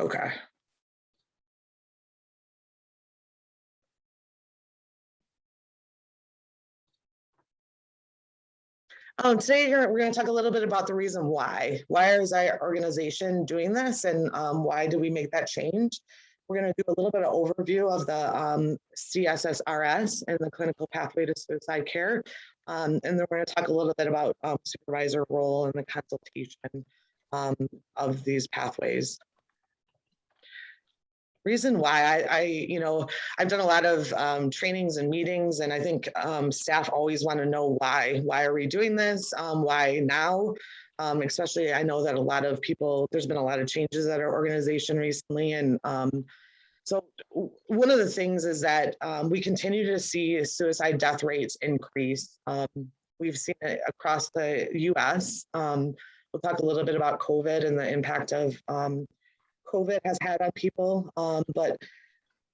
Okay. Today we're going to talk a little bit about the reason why. Why is our organization doing this, and why do we make that change? We're going to do a little bit of overview of the CSSRS and the clinical pathway to suicide care. And then we're going to talk a little bit about supervisor role and the consultation of these pathways. Reason why I've done a lot of trainings and meetings, and I think staff always want to know why are we doing this, why now, especially I know that a lot of people, there's been a lot of changes at our organization recently, and so one of the things is that we continue to see suicide death rates increase. We've seen it across the US. We'll talk a little bit about COVID and the impact of COVID has had on people, but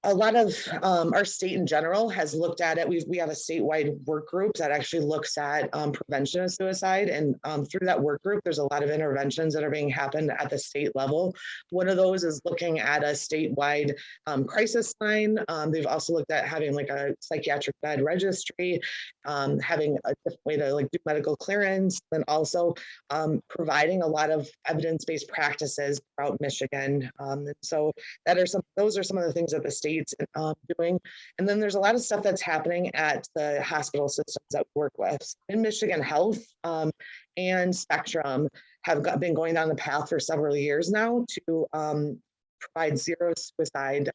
a lot of our state in general has looked at it. We have a statewide work group that actually looks at prevention of suicide, and through that work group, there's a lot of interventions that are being happened at the state level. One of those is looking at a statewide crisis line. They've also looked at having like a psychiatric bed registry, having a different way to like do medical clearance, and also providing a lot of evidence-based practices throughout Michigan. And so those are some of the things that the state's doing. And then there's a lot of stuff that's happening at the hospital systems that we work with. In Michigan Health and Spectrum have been going down the path for several years now to provide zero suicide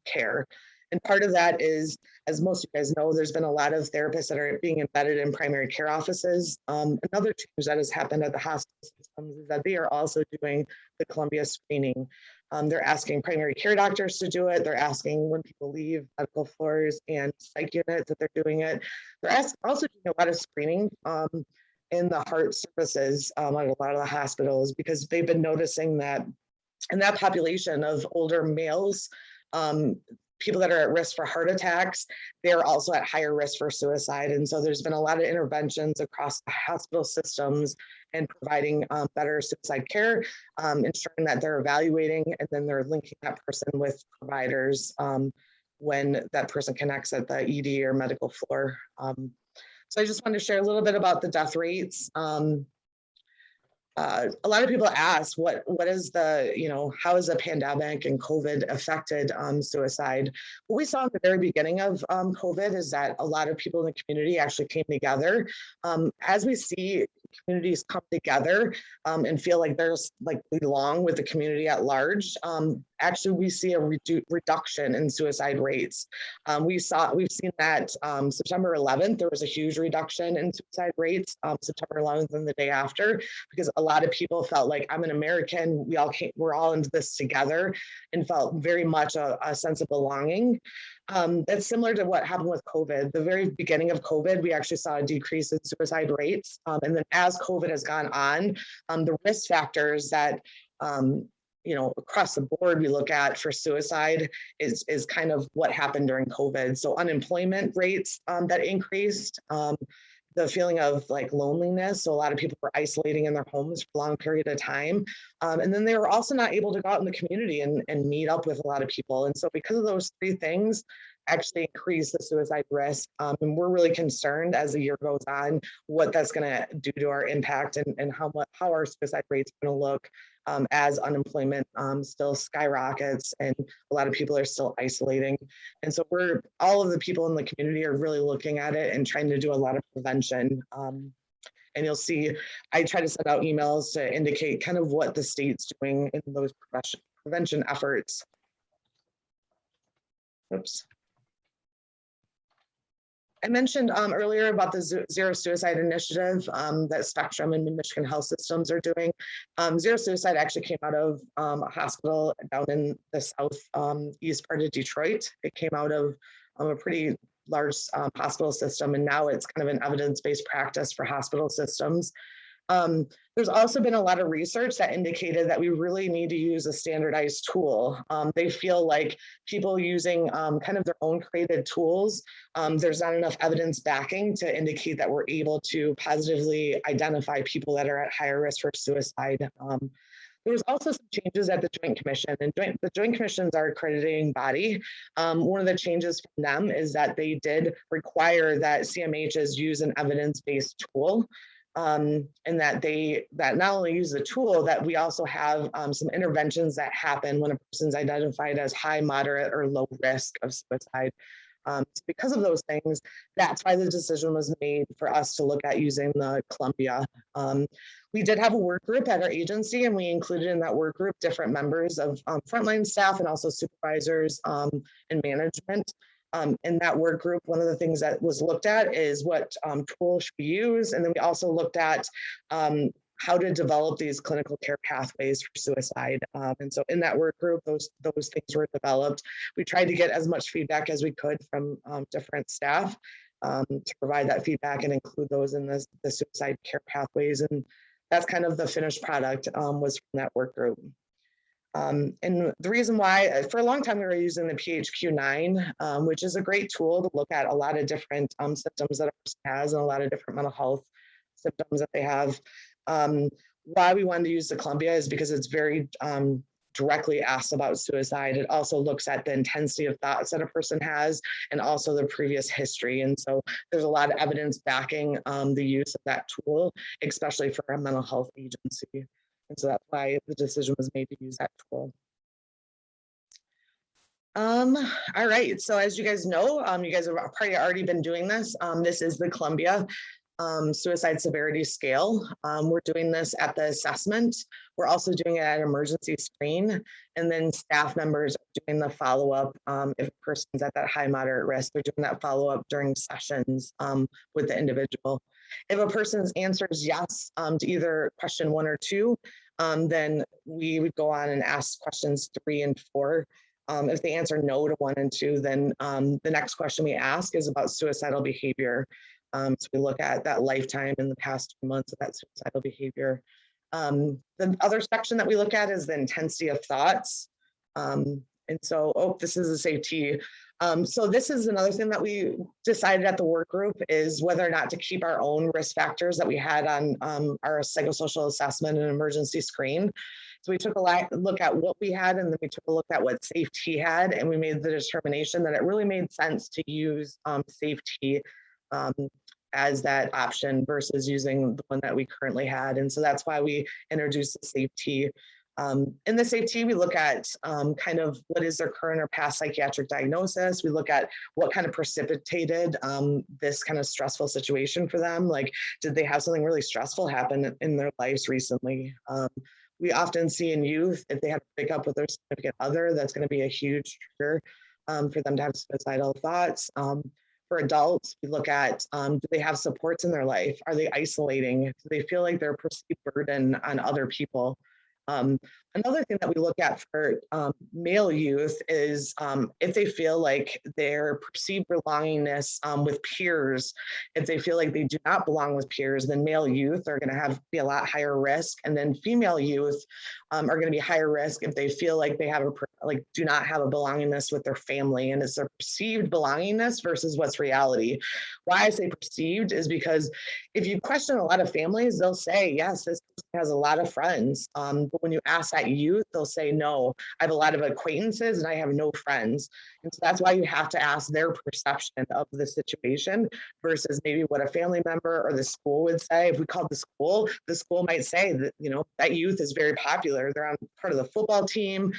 care. And part of that is, as most of you guys know, there's been a lot of therapists that are being embedded in primary care offices. Another change that has happened at the hospital systems is that they are also doing the Columbia screening. They're asking primary care doctors to do it. They're asking when people leave medical floors and psych units that they're doing it. They're also doing a lot of screening in the heart services at a lot of the hospitals, because they've been noticing that in that population of older males, people that are at risk for heart attacks, they're also at higher risk for suicide. And so there's been a lot of interventions across the hospital systems and providing better suicide care, ensuring that they're evaluating, and then they're linking that person with providers when that person connects at the ED or medical floor. So I just wanted to share a little bit about the death rates. A lot of people ask what is the, how is the pandemic and COVID affected suicide? What we saw at the very beginning of COVID is that a lot of people in the community actually came together. As we see communities come together and feel like there's like belong with the community at large, actually we see a reduction in suicide rates. We've seen that September 11th, there was a huge reduction in suicide rates, September 11th and the day after, because a lot of people felt like, I'm an American, we're all into this together, and felt very much a sense of belonging. That's similar to what happened with COVID. The very beginning of COVID, we actually saw a decrease in suicide rates. And then as COVID has gone on, the risk factors that across the board we look at for suicide is kind of what happened during COVID. So unemployment rates that increased, the feeling of like loneliness. So a lot of people were isolating in their homes for a long period of time. And then they were also not able to go out in the community and meet up with a lot of people. And so because of those three things, actually increase the suicide risk. And we're really concerned as the year goes on, what that's going to do to our impact and how our suicide rates are going to look as unemployment still skyrockets and a lot of people are still isolating. And so all of the people in the community are really looking at it and trying to do a lot of prevention. And you'll see, I try to send out emails to indicate kind of what the state's doing in those prevention efforts. Oops. I mentioned earlier about the Zero Suicide Initiative that Spectrum and Michigan Health Systems are doing. Zero Suicide actually came out of a hospital down in the southeast part of Detroit. It came out of a pretty large hospital system, and now it's kind of an evidence-based practice for hospital systems. There's also been a lot of research that indicated that we really need to use a standardized tool. They feel like people using kind of their own created tools, there's not enough evidence backing to indicate that we're able to positively identify people that are at higher risk for suicide. There was also some changes at the Joint Commission, and the Joint Commission is our accrediting body. One of the changes from them is that they did require that CMHs use an evidence-based tool, and that not only use the tool, that we also have some interventions that happen when a person's identified as high, moderate, or low risk of suicide. So because of those things, that's why the decision was made for us to look at using the Columbia. We did have a work group at our agency, and we included in that work group different members of frontline staff and also supervisors and management. In that work group, one of the things that was looked at is what tool should we use, and then we also looked at how to develop these clinical care pathways for suicide. And so in that work group, those things were developed. We tried to get as much feedback as we could from different staff to provide that feedback and include those in the suicide care pathways. And that's kind of the finished product was from that work group. And the reason why, for a long time, we were using the PHQ-9, which is a great tool to look at a lot of different symptoms that a person has and a lot of different mental health symptoms that they have. Why we wanted to use the Columbia is because it's very directly asked about suicide. It also looks at the intensity of thoughts that a person has and also the previous history. And so there's a lot of evidence backing the use of that tool, especially for a mental health agency. And so that's why the decision was made to use that tool. All right, so as you guys know, you guys have probably already been doing this. This is the Columbia Suicide Severity Scale. We're doing this at the assessment. We're also doing it at an emergency screen, and then staff members are doing the follow-up if a person's at that high moderate risk. They're doing that follow-up during sessions with the individual. If a person's answer is yes to either question 1 or 2, then we would go on and ask questions 3 and 4. If they answer no to 1 and 2, then the next question we ask is about suicidal behavior. So we look at that lifetime in the past 2 months of that suicidal behavior. The other section that we look at is the intensity of thoughts. And so, this is a safety. So this is another thing that we decided at the work group is whether or not to keep our own risk factors that we had on our psychosocial assessment and emergency screen. So we took a look at what we had, and then we took a look at what safety had, and we made the determination that it really made sense to use safety as that option versus using the one that we currently had. And so that's why we introduced the safety. In the safety, we look at kind of what is their current or past psychiatric diagnosis. We look at what kind of precipitated this kind of stressful situation for them. Like, did they have something really stressful happen in their lives recently? We often see in youth, if they have to pick up with their significant other, that's going to be a huge trigger for them to have suicidal thoughts. For adults, we look at, do they have supports in their life? Are they isolating? Do they feel like they're a perceived burden on other people? Another thing that we look at for male youth is if they feel like their perceived belongingness with peers, if they feel like they do not belong with peers, then male youth are going to be a lot higher risk. And then female youth are going to be higher risk if they feel like they have do not have a belongingness with their family. And it's their perceived belongingness versus what's reality. Why I say perceived is because if you question a lot of families, they'll say, yes, this has a lot of friends. But when you ask that youth, they'll say, no, I have a lot of acquaintances and I have no friends. And so that's why you have to ask their perception of the situation versus maybe what a family member or the school would say. If we called the school might say that, that youth is very popular. They're on part of the football team.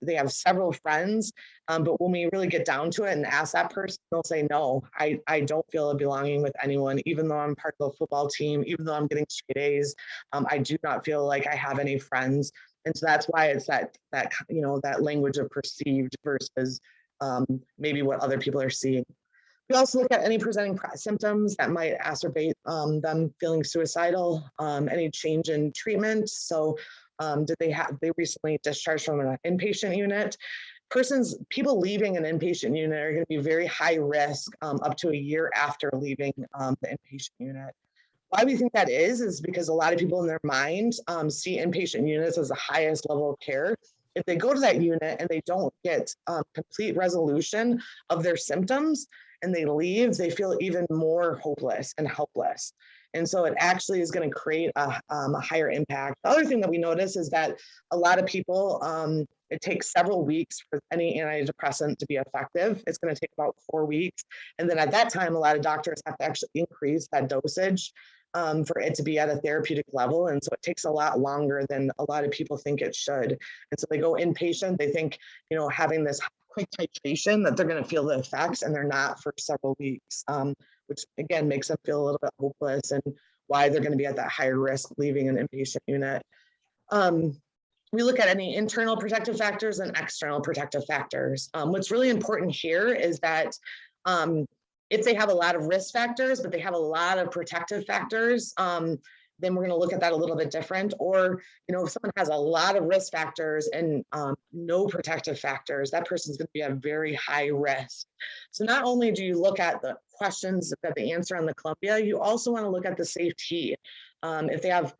They have several friends. But when we really get down to it and ask that person, they'll say, no, I don't feel a belonging with anyone, even though I'm part of the football team, even though I'm getting straight A's. I do not feel like I have any friends. And so that's why it's that language of perceived versus maybe what other people are seeing. We also look at any presenting symptoms that might exacerbate them feeling suicidal, any change in treatment. So did they recently discharged from an inpatient unit? People leaving an inpatient unit are going to be very high risk up to a year after leaving the inpatient unit. Why we think that is because a lot of people in their mind see inpatient units as the highest level of care. If they go to that unit and they don't get complete resolution of their symptoms and they leave, they feel even more hopeless and helpless. And so it actually is going to create a higher impact. The other thing that we notice is that a lot of people, it takes several weeks for any antidepressant to be effective. It's going to take about 4 weeks. And then at that time, a lot of doctors have to actually increase that dosage for it to be at a therapeutic level. And so it takes a lot longer than a lot of people think it should. And so they go inpatient, they think, having this quick titration that they're going to feel the effects, and they're not for several weeks, which again makes them feel a little bit hopeless and why they're going to be at that higher risk leaving an inpatient unit. We look at any internal protective factors and external protective factors. What's really important here is that if they have a lot of risk factors, but they have a lot of protective factors, then we're going to look at that a little bit different. Or, if someone has a lot of risk factors and no protective factors, that person's going to be at very high risk. So not only do you look at the questions that the answer on the Columbia, you also want to look at the safety. If they have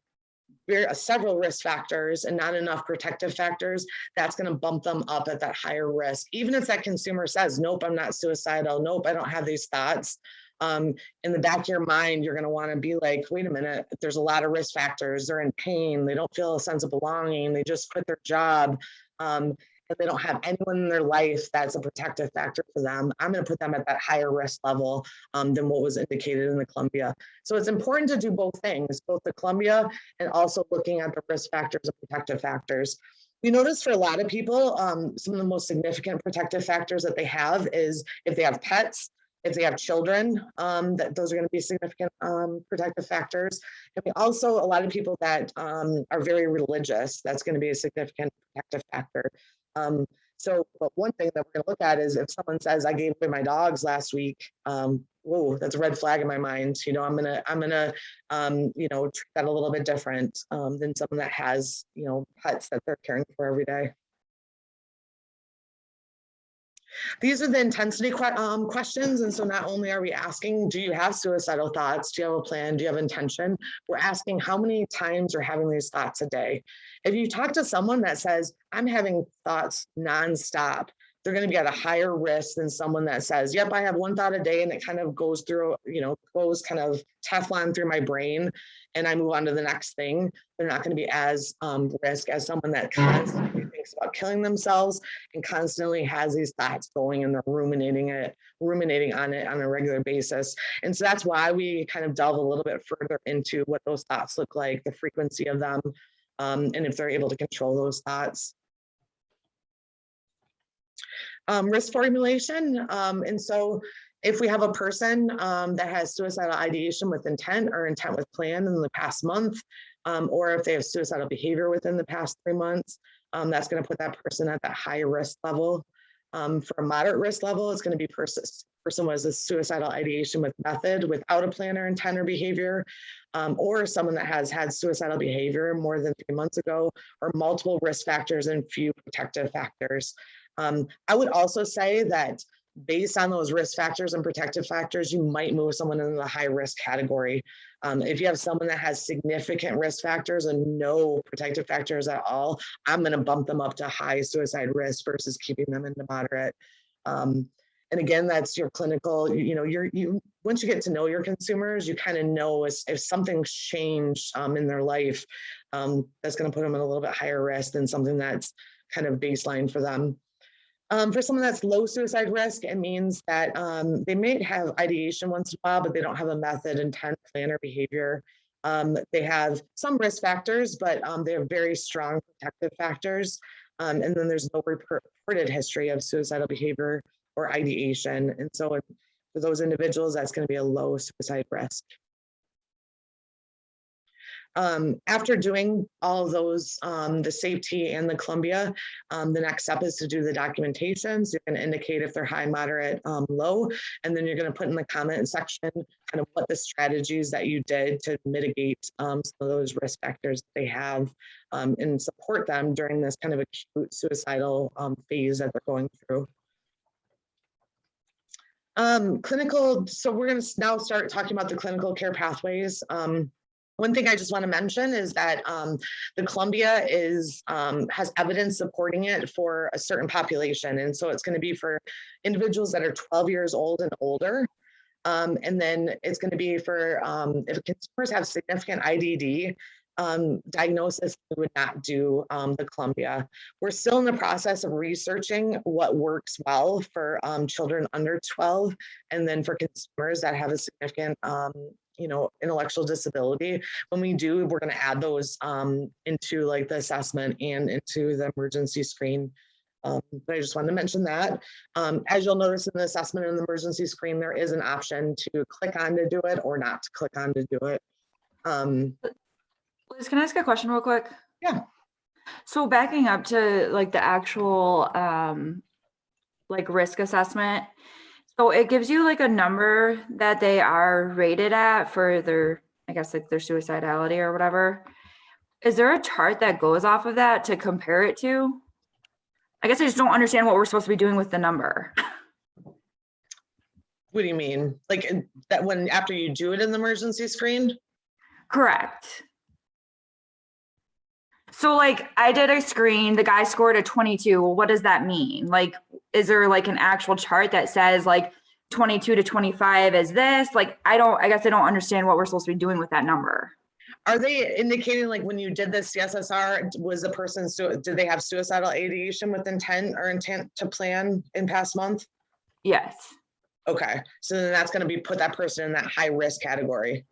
several risk factors and not enough protective factors, that's going to bump them up at that higher risk. Even if that consumer says, nope, I'm not suicidal, nope, I don't have these thoughts. In the back of your mind, you're going to want to be like, wait a minute, there's a lot of risk factors. They're in pain. They don't feel a sense of belonging. They just quit their job. And they don't have anyone in their life that's a protective factor for them. I'm going to put them at that higher risk level than what was indicated in the Columbia. So it's important to do both things, both the Columbia and also looking at the risk factors and protective factors. We notice for a lot of people, some of the most significant protective factors that they have is if they have pets, if they have children, that those are going to be significant protective factors. And we also, a lot of people that are very religious, that's going to be a significant protective factor. But one thing that we're going to look at is if someone says, I gave away my dogs last week, whoa, that's a red flag in my mind. I'm gonna treat that a little bit different than someone that has, pets that they're caring for every day. These are the intensity questions. And so not only are we asking, do you have suicidal thoughts? Do you have a plan? Do you have intention? We're asking how many times you're having these thoughts a day. If you talk to someone that says, I'm having thoughts nonstop, they're going to be at a higher risk than someone that says, yep, I have one thought a day and it kind of goes through, goes kind of Teflon through my brain and I move on to the next thing. They're not going to be as risk as someone that constantly thinks about killing themselves and constantly has these thoughts going and they're ruminating on it on a regular basis. And so that's why we kind of delve a little bit further into what those thoughts look like, the frequency of them, and if they're able to control those thoughts. Risk formulation. And so if we have a person that has suicidal ideation with intent or intent with plan in the past month, or if they have suicidal behavior within the past 3 months, that's going to put that person at that high risk level. For a moderate risk level, it's going to be person with a suicidal ideation with method without a plan or intent or behavior, or someone that has had suicidal behavior more than 3 months ago, or multiple risk factors and few protective factors. I would also say that based on those risk factors and protective factors, you might move someone into the high risk category. If you have someone that has significant risk factors and no protective factors at all, I'm going to bump them up to high suicide risk versus keeping them into moderate. And again, that's your clinical, once you get to know your consumers, you kind of know if something's changed in their life, that's going to put them at a little bit higher risk than something that's kind of baseline for them. For someone that's low suicide risk, it means that they may have ideation once in a while, but they don't have a method, intent, plan, or behavior. They have some risk factors, but they have very strong protective factors. And then there's no reported history of suicidal behavior or ideation. And so for those individuals, that's going to be a low suicide risk. After doing all of those, the safety and the Columbia, the next step is to do the documentation. So you're going to indicate if they're high, moderate, low, and then you're going to put in the comment section kind of what the strategies that you did to mitigate some of those risk factors that they have and support them during this kind of acute suicidal phase that they're going through. Clinical, so we're going to now start talking about the clinical care pathways. One thing I just want to mention is that the Columbia has evidence supporting it for a certain population. And so it's going to be for individuals that are 12 years old and older. And then it's going to be for if consumers have significant IDD diagnosis, we would not do the Columbia. We're still in the process of researching what works well for children under 12, and then for consumers that have a significant intellectual disability. When we do, we're going to add those into like the assessment and into the emergency screen. But I just wanted to mention that. As you'll notice in the assessment and the emergency screen, there is an option to click on to do it or not to click on to do it. Liz, can I ask a question real quick? Yeah. So backing up to like the actual like risk assessment. So it gives you like a number that they are rated at for their, I guess like their suicidality or whatever. Is there a chart that goes off of that to compare it to? I guess I just don't understand what we're supposed to be doing with the number. What do you mean? Like that when after you do it in the emergency screen? Correct. So like I did a screen, the guy scored a 22. Well, what does that mean? Like, is there like an actual chart that says like 22 to 25 is this? Like, I guess I don't understand what we're supposed to be doing with that number. Are they indicating like when you did the CSSR, was the person, did they have suicidal ideation with intent or intent to plan in past month? Yes. Okay, so then that's going to be put that person in that high risk category.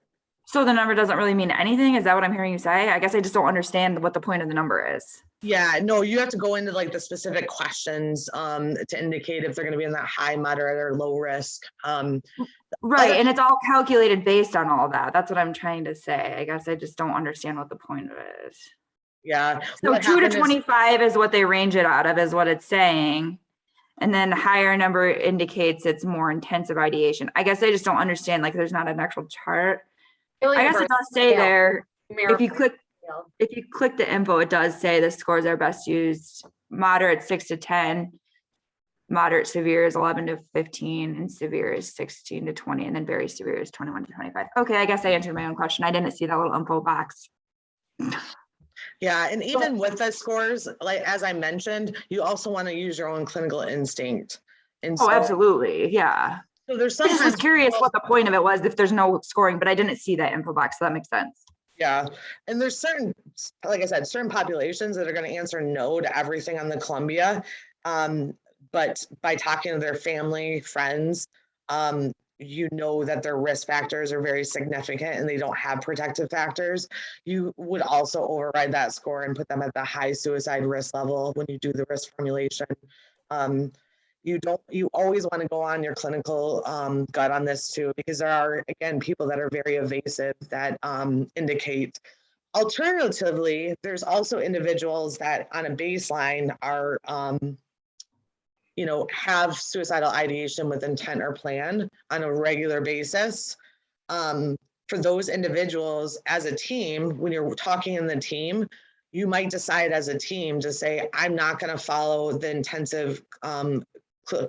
So the number doesn't really mean anything? Is that what I'm hearing you say? I guess I just don't understand what the point of the number is. Yeah, no, you have to go into like the specific questions to indicate if they're going to be in that high, moderate, or low risk. Right, and it's all calculated based on all that. That's what I'm trying to say. I guess I just don't understand what the point of it is. Yeah. So 2 to 25 is what they range it out of, is what it's saying. And then higher number indicates it's more intensive ideation. I guess I just don't understand, like there's not an actual chart. I guess it does say there, if you click the info, it does say the scores are best used. Moderate 6 to 10, moderate severe is 11 to 15, and severe is 16 to 20, and then very severe is 21 to 25. Okay, I guess I answered my own question. I didn't see that little info box. Yeah, and even with the scores, like as I mentioned, you also want to use your own clinical instinct. And so, absolutely, yeah. So there's sometimes I just was curious what the point of it was if there's no scoring, but I didn't see that info box, so that makes sense. Yeah, and there's certain, like I said, certain populations that are going to answer no to everything on the Columbia. But by talking to their family, friends, you know that their risk factors are very significant and they don't have protective factors. You would also override that score and put them at the high suicide risk level when you do the risk formulation. You always want to go on your clinical gut on this too, because there are, again, people that are very evasive that indicate. Alternatively, there's also individuals that on a baseline are have suicidal ideation with intent or plan on a regular basis. For those individuals as a team, when you're talking in the team, you might decide as a team to say, I'm not going to follow the intensive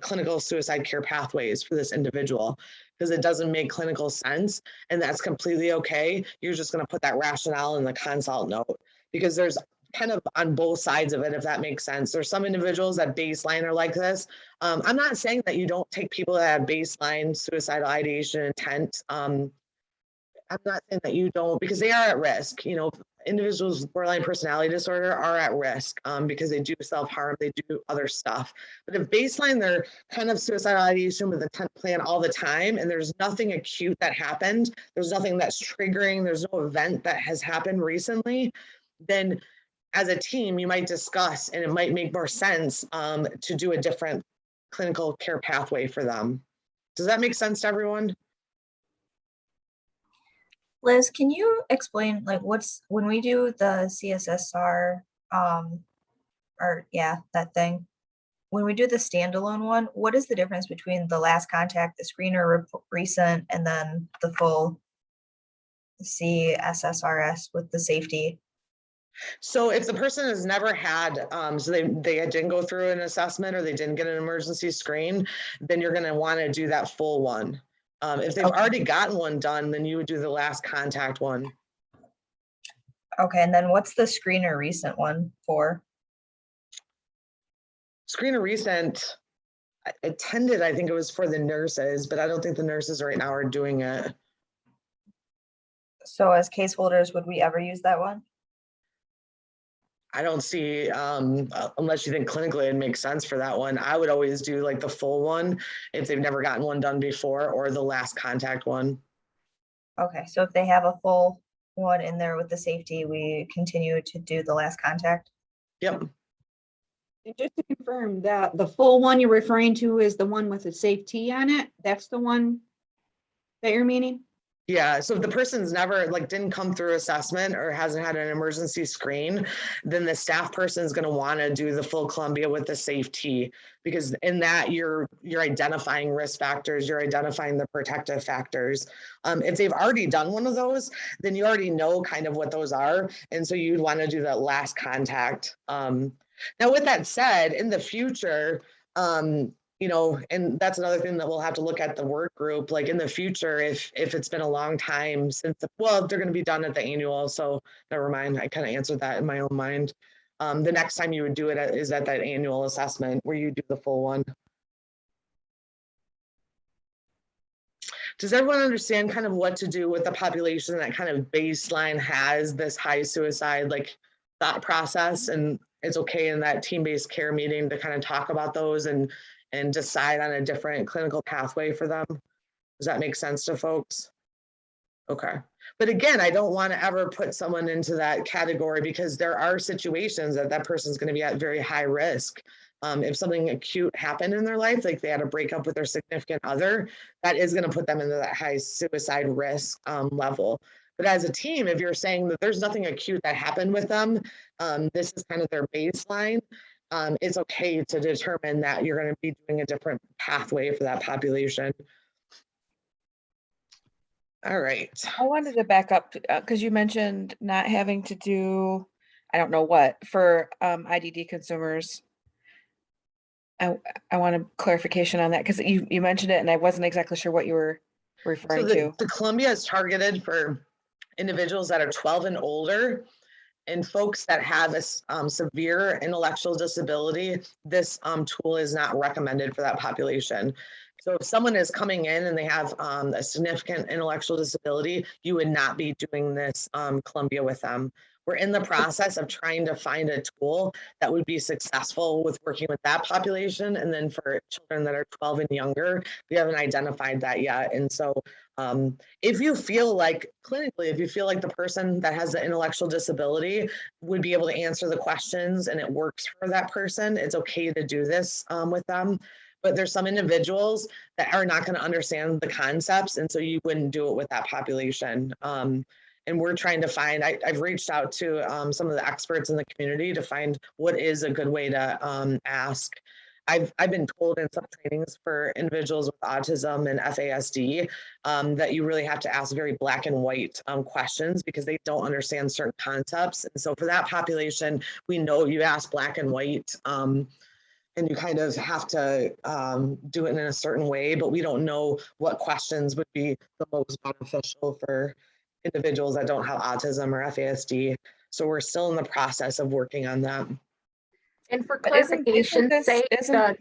clinical suicide care pathways for this individual because it doesn't make clinical sense, and that's completely okay. You're just going to put that rationale in the consult note, because there's kind of on both sides of it, if that makes sense. There's some individuals that baseline are like this. I'm not saying that you don't take people that have baseline suicidal ideation intent. I'm not saying that you don't, because they are at risk. Individuals with borderline personality disorder are at risk because they do self-harm, they do other stuff. But if baseline, they're kind of suicidal ideation with intent plan all the time, and there's nothing acute that happened, there's nothing that's triggering, there's no event that has happened recently, then as a team, you might discuss, and it might make more sense to do a different clinical care pathway for them. Does that make sense to everyone? Liz, can you explain like when we do the CSSR, that thing, when we do the standalone one, what is the difference between the last contact, the screener recent, and then the full CSSRS with the safety? So if the person has never had, so they didn't go through an assessment or they didn't get an emergency screen, then you're going to want to do that full one. If they've already gotten one done, then you would do the last contact one. Okay, and then what's the screener recent one for? Screener recent, I attended, I think it was for the nurses, but I don't think the nurses right now are doing it. So as case holders, would we ever use that one? I don't see, unless you think clinically it makes sense for that one. I would always do like the full one if they've never gotten one done before, or the last contact one. Okay, so if they have a full one in there with the safety, we continue to do the last contact. Yep. And just to confirm that the full one you're referring to is the one with the safe T on it. That's the one that you're meaning? Yeah, so if the person's never like didn't come through assessment or hasn't had an emergency screen, then the staff person is going to want to do the full Columbia with the safety, because in that you're identifying risk factors, you're identifying the protective factors. If they've already done one of those, then you already know kind of what those are, and so you'd want to do that last contact. Now, with that said, in the future, you know, and that's another thing that we'll have to look at the work group, like in the future, if it's been a long time since, well, they're going to be done at the annual, so never mind. I kind of answered that in my own mind. The next time you would do it is at that annual assessment where you do the full one. Does everyone understand kind of what to do with the population that kind of baseline has this high suicide like thought process? And it's okay in that team-based care meeting to kind of talk about those and decide on a different clinical pathway for them. Does that make sense to folks? Okay. But again, I don't want to ever put someone into that category, because there are situations that that person's going to be at very high risk. If something acute happened in their life, like they had a breakup with their significant other, that is going to put them into that high suicide risk level. But as a team, if you're saying that there's nothing acute that happened with them, this is kind of their baseline, it's okay to determine that you're going to be doing a different pathway for that population. All right. I wanted to back up because you mentioned not having to do, I don't know what, for IDD consumers. I want a clarification on that because you mentioned it and I wasn't exactly sure what you were referring to. The Columbia is targeted for individuals that are 12 and older, and folks that have a severe intellectual disability. This tool is not recommended for that population. So if someone is coming in and they have a significant intellectual disability, you would not be doing this Columbia with them. We're in the process of trying to find a tool that would be successful with working with that population. And then for children that are 12 and younger, we haven't identified that yet. And so if you feel like clinically, if you feel like the person that has the intellectual disability would be able to answer the questions and it works for that person, it's okay to do this with them. But there's some individuals that are not going to understand the concepts, and so you wouldn't do it with that population. And we're trying to find, I've reached out to some of the experts in the community to find what is a good way to ask. I've been told in some trainings for individuals with autism and FASD that you really have to ask very black and white questions because they don't understand certain concepts. And so for that population, we know you ask black and white and you kind of have to do it in a certain way, but we don't know what questions would be the most beneficial for individuals that don't have autism or FASD. So we're still in the process of working on that. And for But isn't clarification's this- sake, isn't- the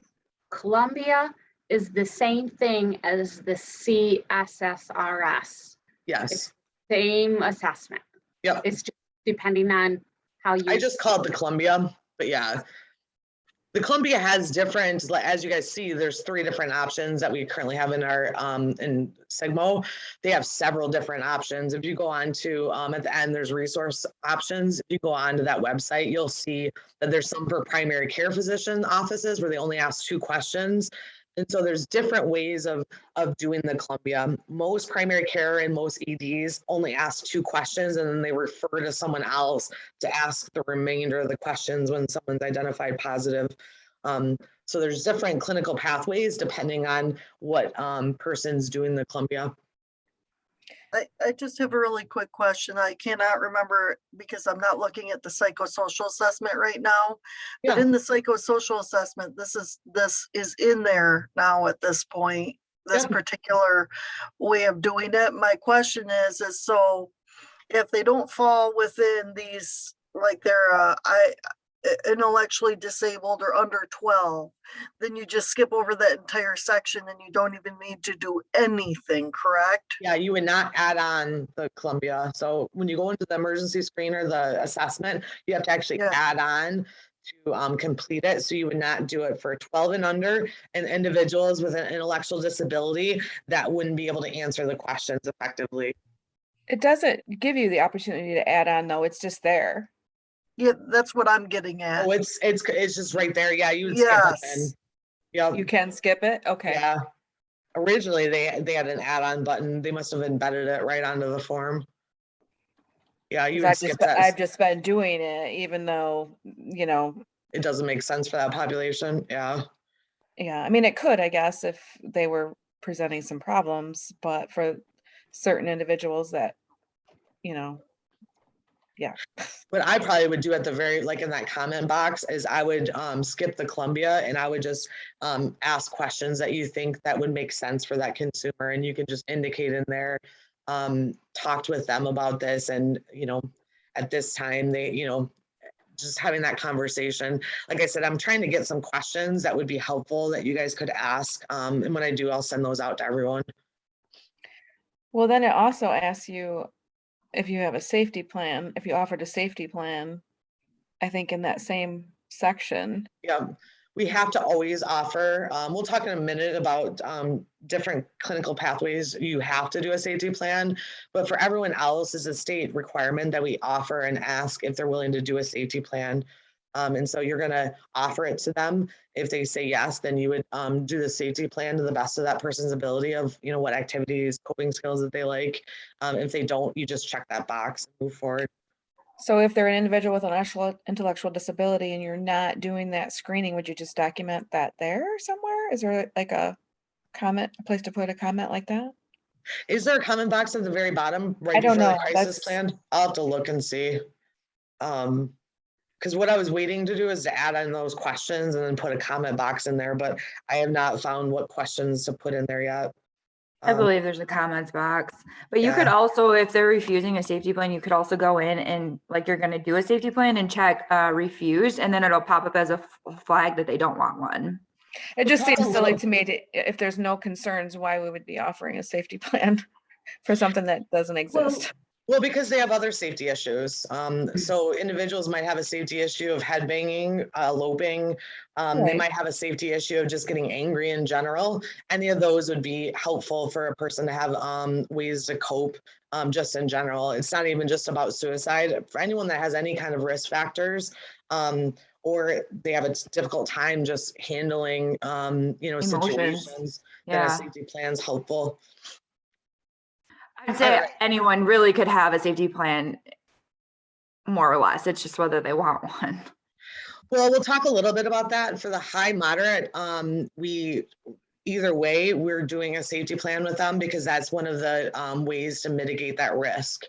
Columbia is the same thing as the CSSRS. Yes. Same assessment. Yep. It's just depending on how you. I just called the Columbia, but yeah. The Columbia has different, as you guys see, there's 3 different options that we currently have in our in Sigmo. They have several different options. If you go on to at the end, there's resource options. If you go on to that website, you'll see that there's some for primary care physician offices where they only ask 2 questions. And so there's different ways of doing the Columbia. Most primary care and most EDs only ask 2 questions, and then they refer to someone else to ask the remainder of the questions when someone's identified positive. So there's different clinical pathways depending on what person's doing the Columbia. I just have a really quick question. I cannot remember because I'm not looking at the psychosocial assessment right now. But Yeah. in the psychosocial assessment, this is in there now at this point, this Yep. particular way of doing it. My question is so if they don't fall within these, like they're intellectually disabled or under 12, then you just skip over that entire section and you don't even need to do anything, correct? Yeah, you would not add on the Columbia. So when you go into the emergency screen or the assessment, you have to actually Yeah. add on to complete it. So you would not do it for 12 and under, and individuals with an intellectual disability that wouldn't be able to answer the questions effectively. It doesn't give you the opportunity to add on though. It's just there. Yeah, that's what I'm getting at. Oh, it's just right there. Yeah, you would skip it then. Yes. Yep. You can skip it. Okay. Yeah. Originally, they had an add-on button. They must have embedded it right onto the form. Yeah, you 'Cause would I've skip just, that. I've just been doing it, even though, you know, It doesn't make sense for that population. Yeah. yeah, I mean, it could, I guess, if they were presenting some problems, but for certain individuals that, you know, yeah. What I probably would do at the very, like in that comment box, is I would skip the Columbia and I would just ask questions that you think that would make sense for that consumer. And you can just indicate in there, talked with them about this. And, at this time, they, just having that conversation. Like I said, I'm trying to get some questions that would be helpful that you guys could ask. And when I do, I'll send those out to everyone. Well, then it also asks you if you have a safety plan, if you offered a safety plan, I think in that same section. Yeah, we have to always offer, we'll talk in a minute about different clinical pathways. You have to do a safety plan, but for everyone else, it's a state requirement that we offer and ask if they're willing to do a safety plan. And so you're gonna offer it to them. If they say yes, then you would do the safety plan to the best of that person's ability of, what activities, coping skills that they like. If they don't, you just check that box and move forward. So if they're an individual with an intellectual disability and you're not doing that screening, would you just document that there somewhere? Is there like a place to put a comment like that? Is there a comment box at the very bottom, right I don't before the know. crisis plan? I'll have to look and see. Because what I was waiting to do is to add in those questions and then put a comment box in there, but I have not found what questions to put in there yet. I believe there's a comments box, but you could Yeah. also, if they're refusing a safety plan, you could also go in and like you're gonna do a safety plan and check refused, and then it'll pop up as a flag that they don't want one. It just talked seems a silly little- to me to, if there's no concerns, why we would be offering a safety plan for something that doesn't exist. Well, because they have other safety issues. So individuals might have a safety issue of head banging, eloping. They Right. might have a safety issue of just getting angry in general. Any of those would be helpful for a person to have ways to cope just in general. It's not even just about suicide. For anyone that has any kind of risk factors, or they have a difficult time just handling, situations, then a Yeah, safety plan is helpful. I'd say Alright. anyone really could have a safety plan, more or less. It's just whether they want one. Well, we'll talk a little bit about that. For the high moderate, either way, we're doing a safety plan with them because that's one of the ways to mitigate that risk.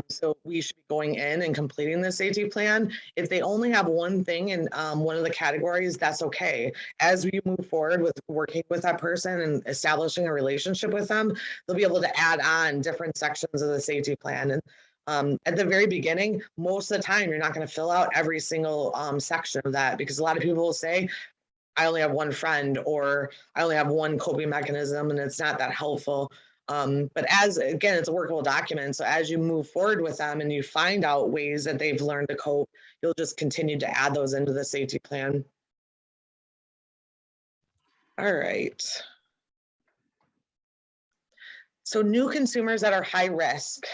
So we should be going in and completing the safety plan. If they only have one thing in one of the categories, that's okay. As we move forward with working with that person and establishing a relationship with them, they'll be able to add on different sections of the safety plan. And at the very beginning, most of the time, you're not going to fill out every single section of that because a lot of people will say, I only have one friend or I only have one coping mechanism and it's not that helpful. But again, it's a workable document. So as you move forward with them and you find out ways that they've learned to cope, you'll just continue to add those into the safety plan. All right. So new consumers that are high risk.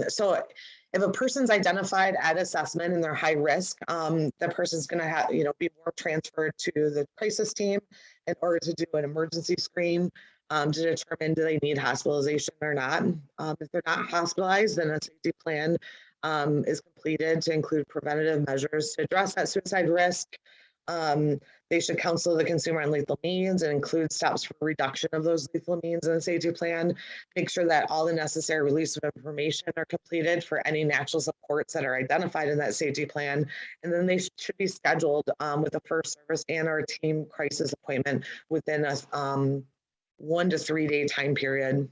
So if a person's identified at assessment and they're high risk, the person's going to have, be more transferred to the crisis team in order to do an emergency screen to determine do they need hospitalization or not. If they're not hospitalized, then a safety plan is completed to include preventative measures to address that suicide risk. They should counsel the consumer on lethal means and include steps for reduction of those lethal means in the safety plan. Make sure that all the necessary release of information are completed for any natural supports that are identified in that safety plan. And then they should be scheduled with a first service and our team crisis appointment within a 1 to 3 day time period.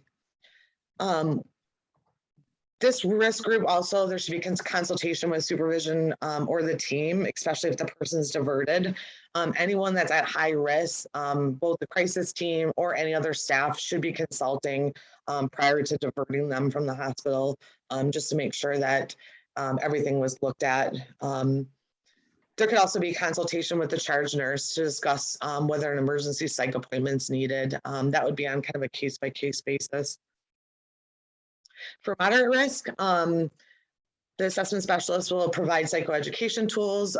This risk group also, there should be consultation with supervision or the team, especially if the person's diverted. Anyone that's at high risk, both the crisis team or any other staff should be consulting prior to diverting them from the hospital, just to make sure that everything was looked at. There could also be consultation with the charge nurse to discuss whether an emergency psych appointment's needed. That would be on kind of a case-by-case basis. For moderate risk, the assessment specialist will provide psychoeducation tools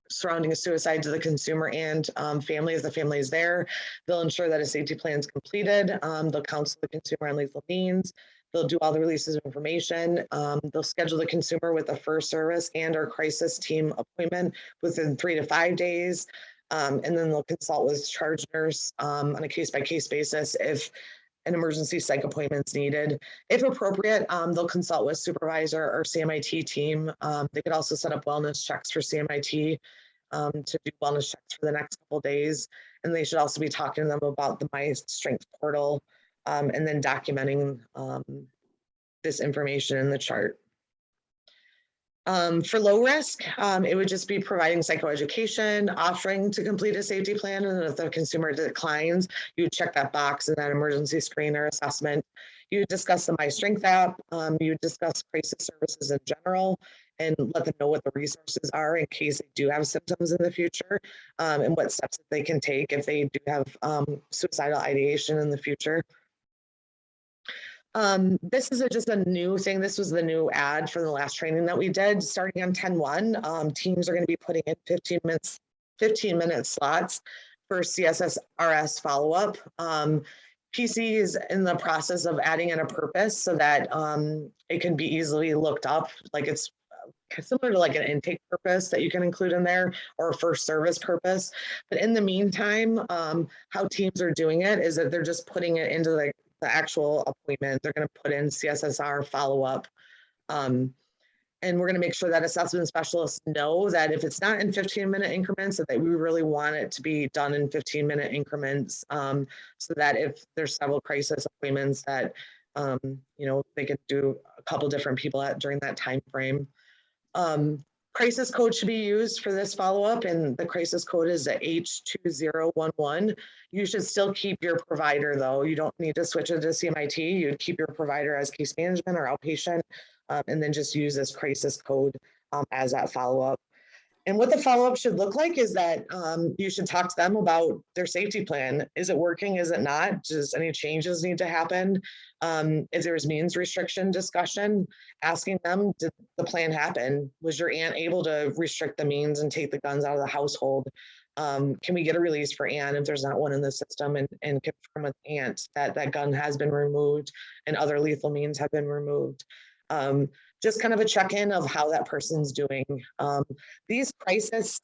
surrounding a suicide to the consumer and family, if the family is there. They'll ensure that a safety plan is completed. They'll counsel the consumer on lethal means. They'll do all the releases of information. They'll schedule the consumer with a first service and or crisis team appointment within 3 to 5 days. And then they'll consult with charge nurse on a case-by-case basis if an emergency psych appointment is needed. If appropriate, they'll consult with supervisor or CMIT team. They could also set up wellness checks for CMIT to do wellness checks for the next couple of days. And they should also be talking to them about the My Strength portal and then documenting this information in the chart. For low risk, it would just be providing psychoeducation, offering to complete a safety plan, and if the consumer declines, you would check that box in that emergency screen or assessment. You would discuss the My Strength app, you would discuss crisis services in general, and let them know what the resources are in case they do have symptoms in the future, and what steps that they can take if they do have suicidal ideation in the future. This is just a new thing. This was the new ad for the last training that we did. Starting on 10/1, teams are going to be putting in 15-minute slots for CSS FollowUp. PC is in the process of adding in a purpose so that it can be easily looked up. Like it's similar to like an intake purpose that you can include in there, or a first service purpose. But in the meantime, how teams are doing it is that they're just putting it into the actual appointment. They're going to put in CSSR FollowUp. And we're going to make sure that assessment specialists know that if it's not in 15-minute increments, that we really want it to be done in 15-minute increments, so that if there's several crisis appointments that, you know, they can do a couple different people during that time frame. Crisis code should be used for this follow-up, and the crisis code is a H2011. You should still keep your provider, though. You don't need to switch it to CMIT. You'd keep your provider as case management or outpatient, and then just use this crisis code as that follow-up. And what the follow-up should look like is that you should talk to them about their safety plan. Is it working? Is it not? Does any changes need to happen? If there's means restriction discussion, asking them, did the plan happen? Was your aunt able to restrict the means and take the guns out of the household? Can we get a release for aunt if there's not one in the system, and confirm with aunt that that gun has been removed and other lethal means have been removed? Just kind of a check-in of how that person's doing. These crisis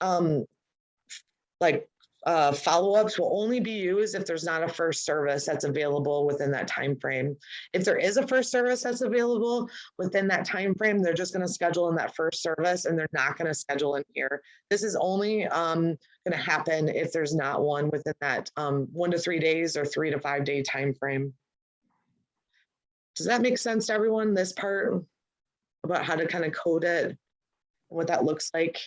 follow-ups will only be used if there's not a first service that's available within that time frame. If there is a first service that's available within that time frame, they're just going to schedule in that first service, and they're not going to schedule in here. This is only going to happen if there's not one within that 1 to 3 days or 3 to 5 day time frame. Does that make sense to everyone, this part about how to kind of code it and what that looks like?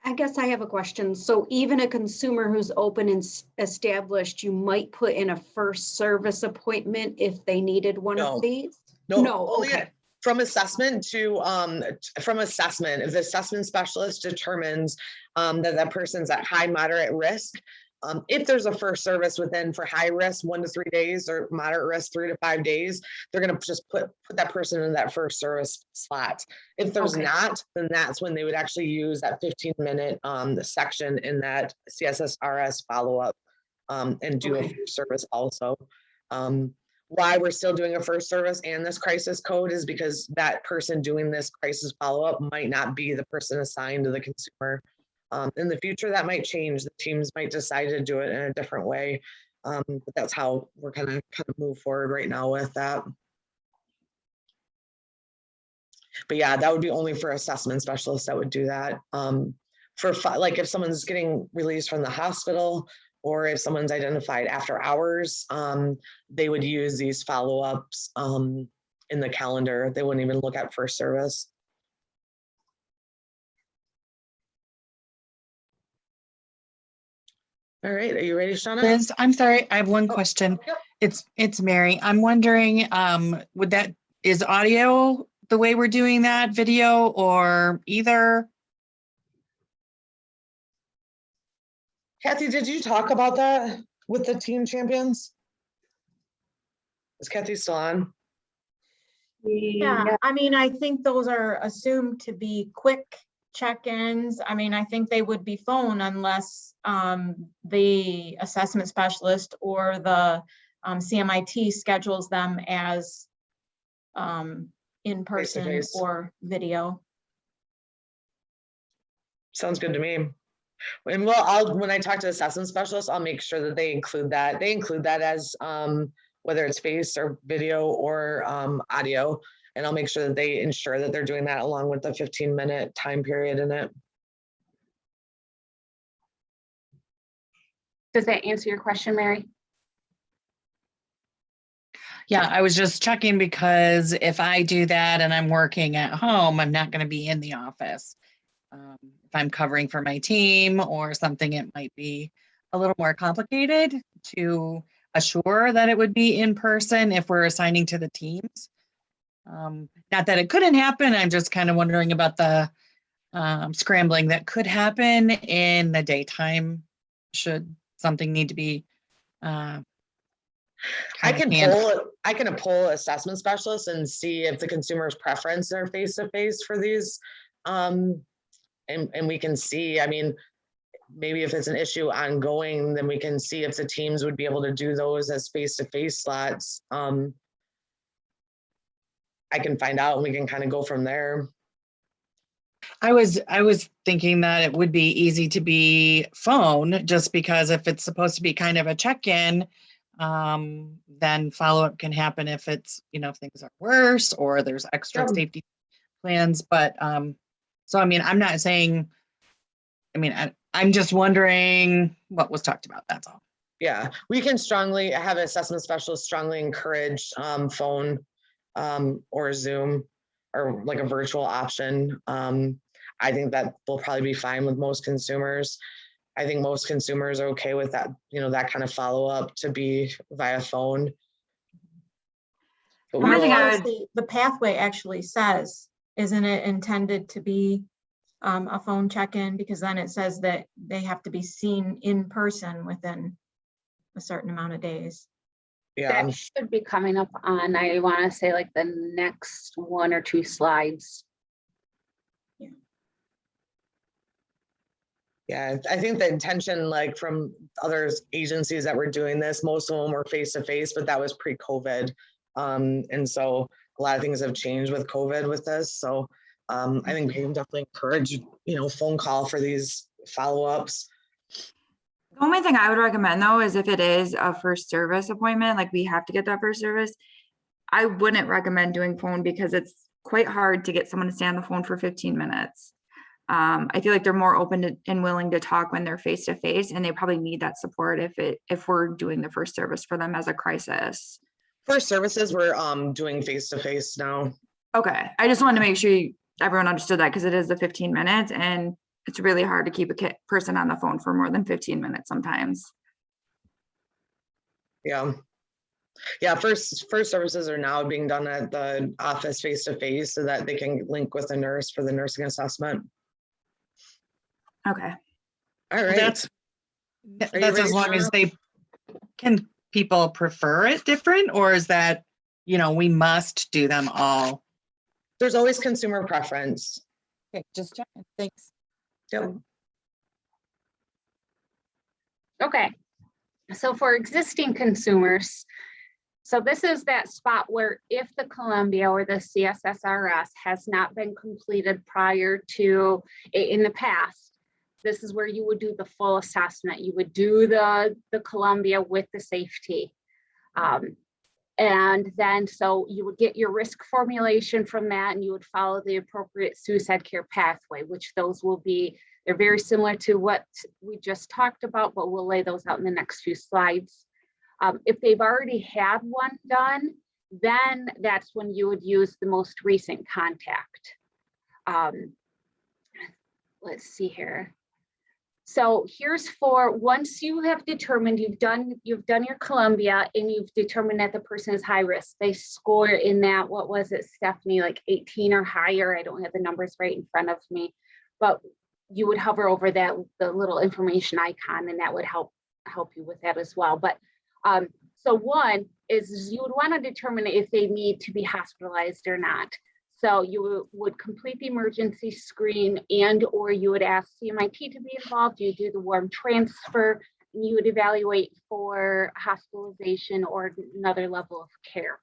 I guess I have a question. So even a consumer who's open and established, you might put in a first service appointment if they needed one No. of these? No, Okay. From assessment to assessment, if the assessment specialist determines that that person's at high, moderate risk, if there's a first service within for high risk 1 to 3 days or moderate risk 3 to 5 days, they're going to just put that person in that first service slot. If there's Okay. not, then that's when they would actually use that 15-minute section in that CSSRS follow-up and do a first service also. Why we're still doing a first service and this crisis code is because that person doing this crisis follow-up might not be the person assigned to the consumer. In the future, that might change. The teams might decide to do it in a different way, but that's how we're kind of move forward right now with that. But yeah, that would be only for assessment specialists that would do that. For like if someone's getting released from the hospital, or if someone's identified after hours, they would use these follow-ups in the calendar. They wouldn't even look at first service. All right, are you ready, Shauna? Liz, I'm sorry, I have one Oh, question. yep. It's Mary. I'm wondering, is audio the way we're doing that, video, or either? Kathy, did you talk about that with the team champions? Is Kathy still on? Yeah, I mean, I think those are assumed to be quick check-ins. I mean, I think they would be phone unless the assessment specialist or the CMIT schedules them as in person Face-to-face. or video. Sounds good to me. And when I talk to the assessment specialists, I'll make sure that they include that. They include that as whether it's face or video or audio. And I'll make sure that they ensure that they're doing that along with the 15-minute time period in it. Does that answer your question, Mary? Yeah, I was just checking because if I do that and I'm working at home, I'm not going to be in the office. If I'm covering for my team or something, it might be a little more complicated to assure that it would be in person if we're assigning to the teams. Not that it couldn't happen. I'm just kind of wondering about the scrambling that could happen in the daytime should something need to be I kind of can handled. pull assessment specialists and see if the consumer's preference are face-to-face for these. And we can see, I mean, maybe if it's an issue ongoing, then we can see if the teams would be able to do those as face-to-face slots. I can find out and we can kind of go from there. I was thinking that it would be easy to be phone just because if it's supposed to be kind of a check-in, then follow-up can happen if it's, if things are worse or there's extra Yeah. safety plans. But so, I mean, I'm not saying, I'm just wondering what was talked about. That's all. Yeah, we can strongly have an assessment specialist strongly encourage phone or Zoom or like a virtual option. I think that will probably be fine with most consumers. I think most consumers are okay with that, that kind of follow-up to be via phone. But One thing I would- Honestly, the pathway actually says, isn't it intended to be a phone check-in? Because then it says that they have to be seen in person within a certain amount of days. yeah, That should be coming up on, I want to say like the next 1 or 2 slides. yeah, I think the intention, like from other agencies that were doing this, most of them were face-to-face, but that was pre-COVID. And so a lot of things have changed with COVID with this. So I think we can definitely encourage, phone call for these follow-ups. The only thing I would recommend though is if it is a first service appointment, like we have to get that first service, I wouldn't recommend doing phone because it's quite hard to get someone to stay on the phone for 15 minutes. I feel like they're more open to and willing to talk when they're face to face, and they probably need that support if we're doing the first service for them as a crisis. First services, we're doing face-to-face now. Okay, I just wanted to make sure everyone understood that because it is the 15 minutes and it's really hard to keep a person on the phone for more than 15 minutes sometimes. Yeah. Yeah, first services are now being done at the office face-to-face so that they can link with a nurse for the nursing assessment. Okay. All right. That's Are you ready, as long as Shauna? can people prefer it different, or is that, we must do them all? There's always consumer preference. Okay, just checking. Thanks. Yep. Okay, so for existing consumers, so this is that spot where if the Columbia or the CSSRS has not been completed prior to, in the past, this is where you would do the full assessment. You would do the Columbia with the safety. And then so you would get your risk formulation from that and you would follow the appropriate suicide care pathway, which those will be, they're very similar to what we just talked about, but we'll lay those out in the next few slides. If they've already had one done, then that's when you would use the most recent contact. Let's see here. So here's for once you have determined you've done your Columbia and you've determined that the person is high risk. They score in that, what was it, Stephanie, like 18 or higher. I don't have the numbers right in front of me, but you would hover over that, the little information icon, and that would help you with that as well. But so one is you would want to determine if they need to be hospitalized or not. So you would complete the emergency screen, and or you would ask CMIT to be involved. You do the warm transfer, and you would evaluate for hospitalization or another level of care.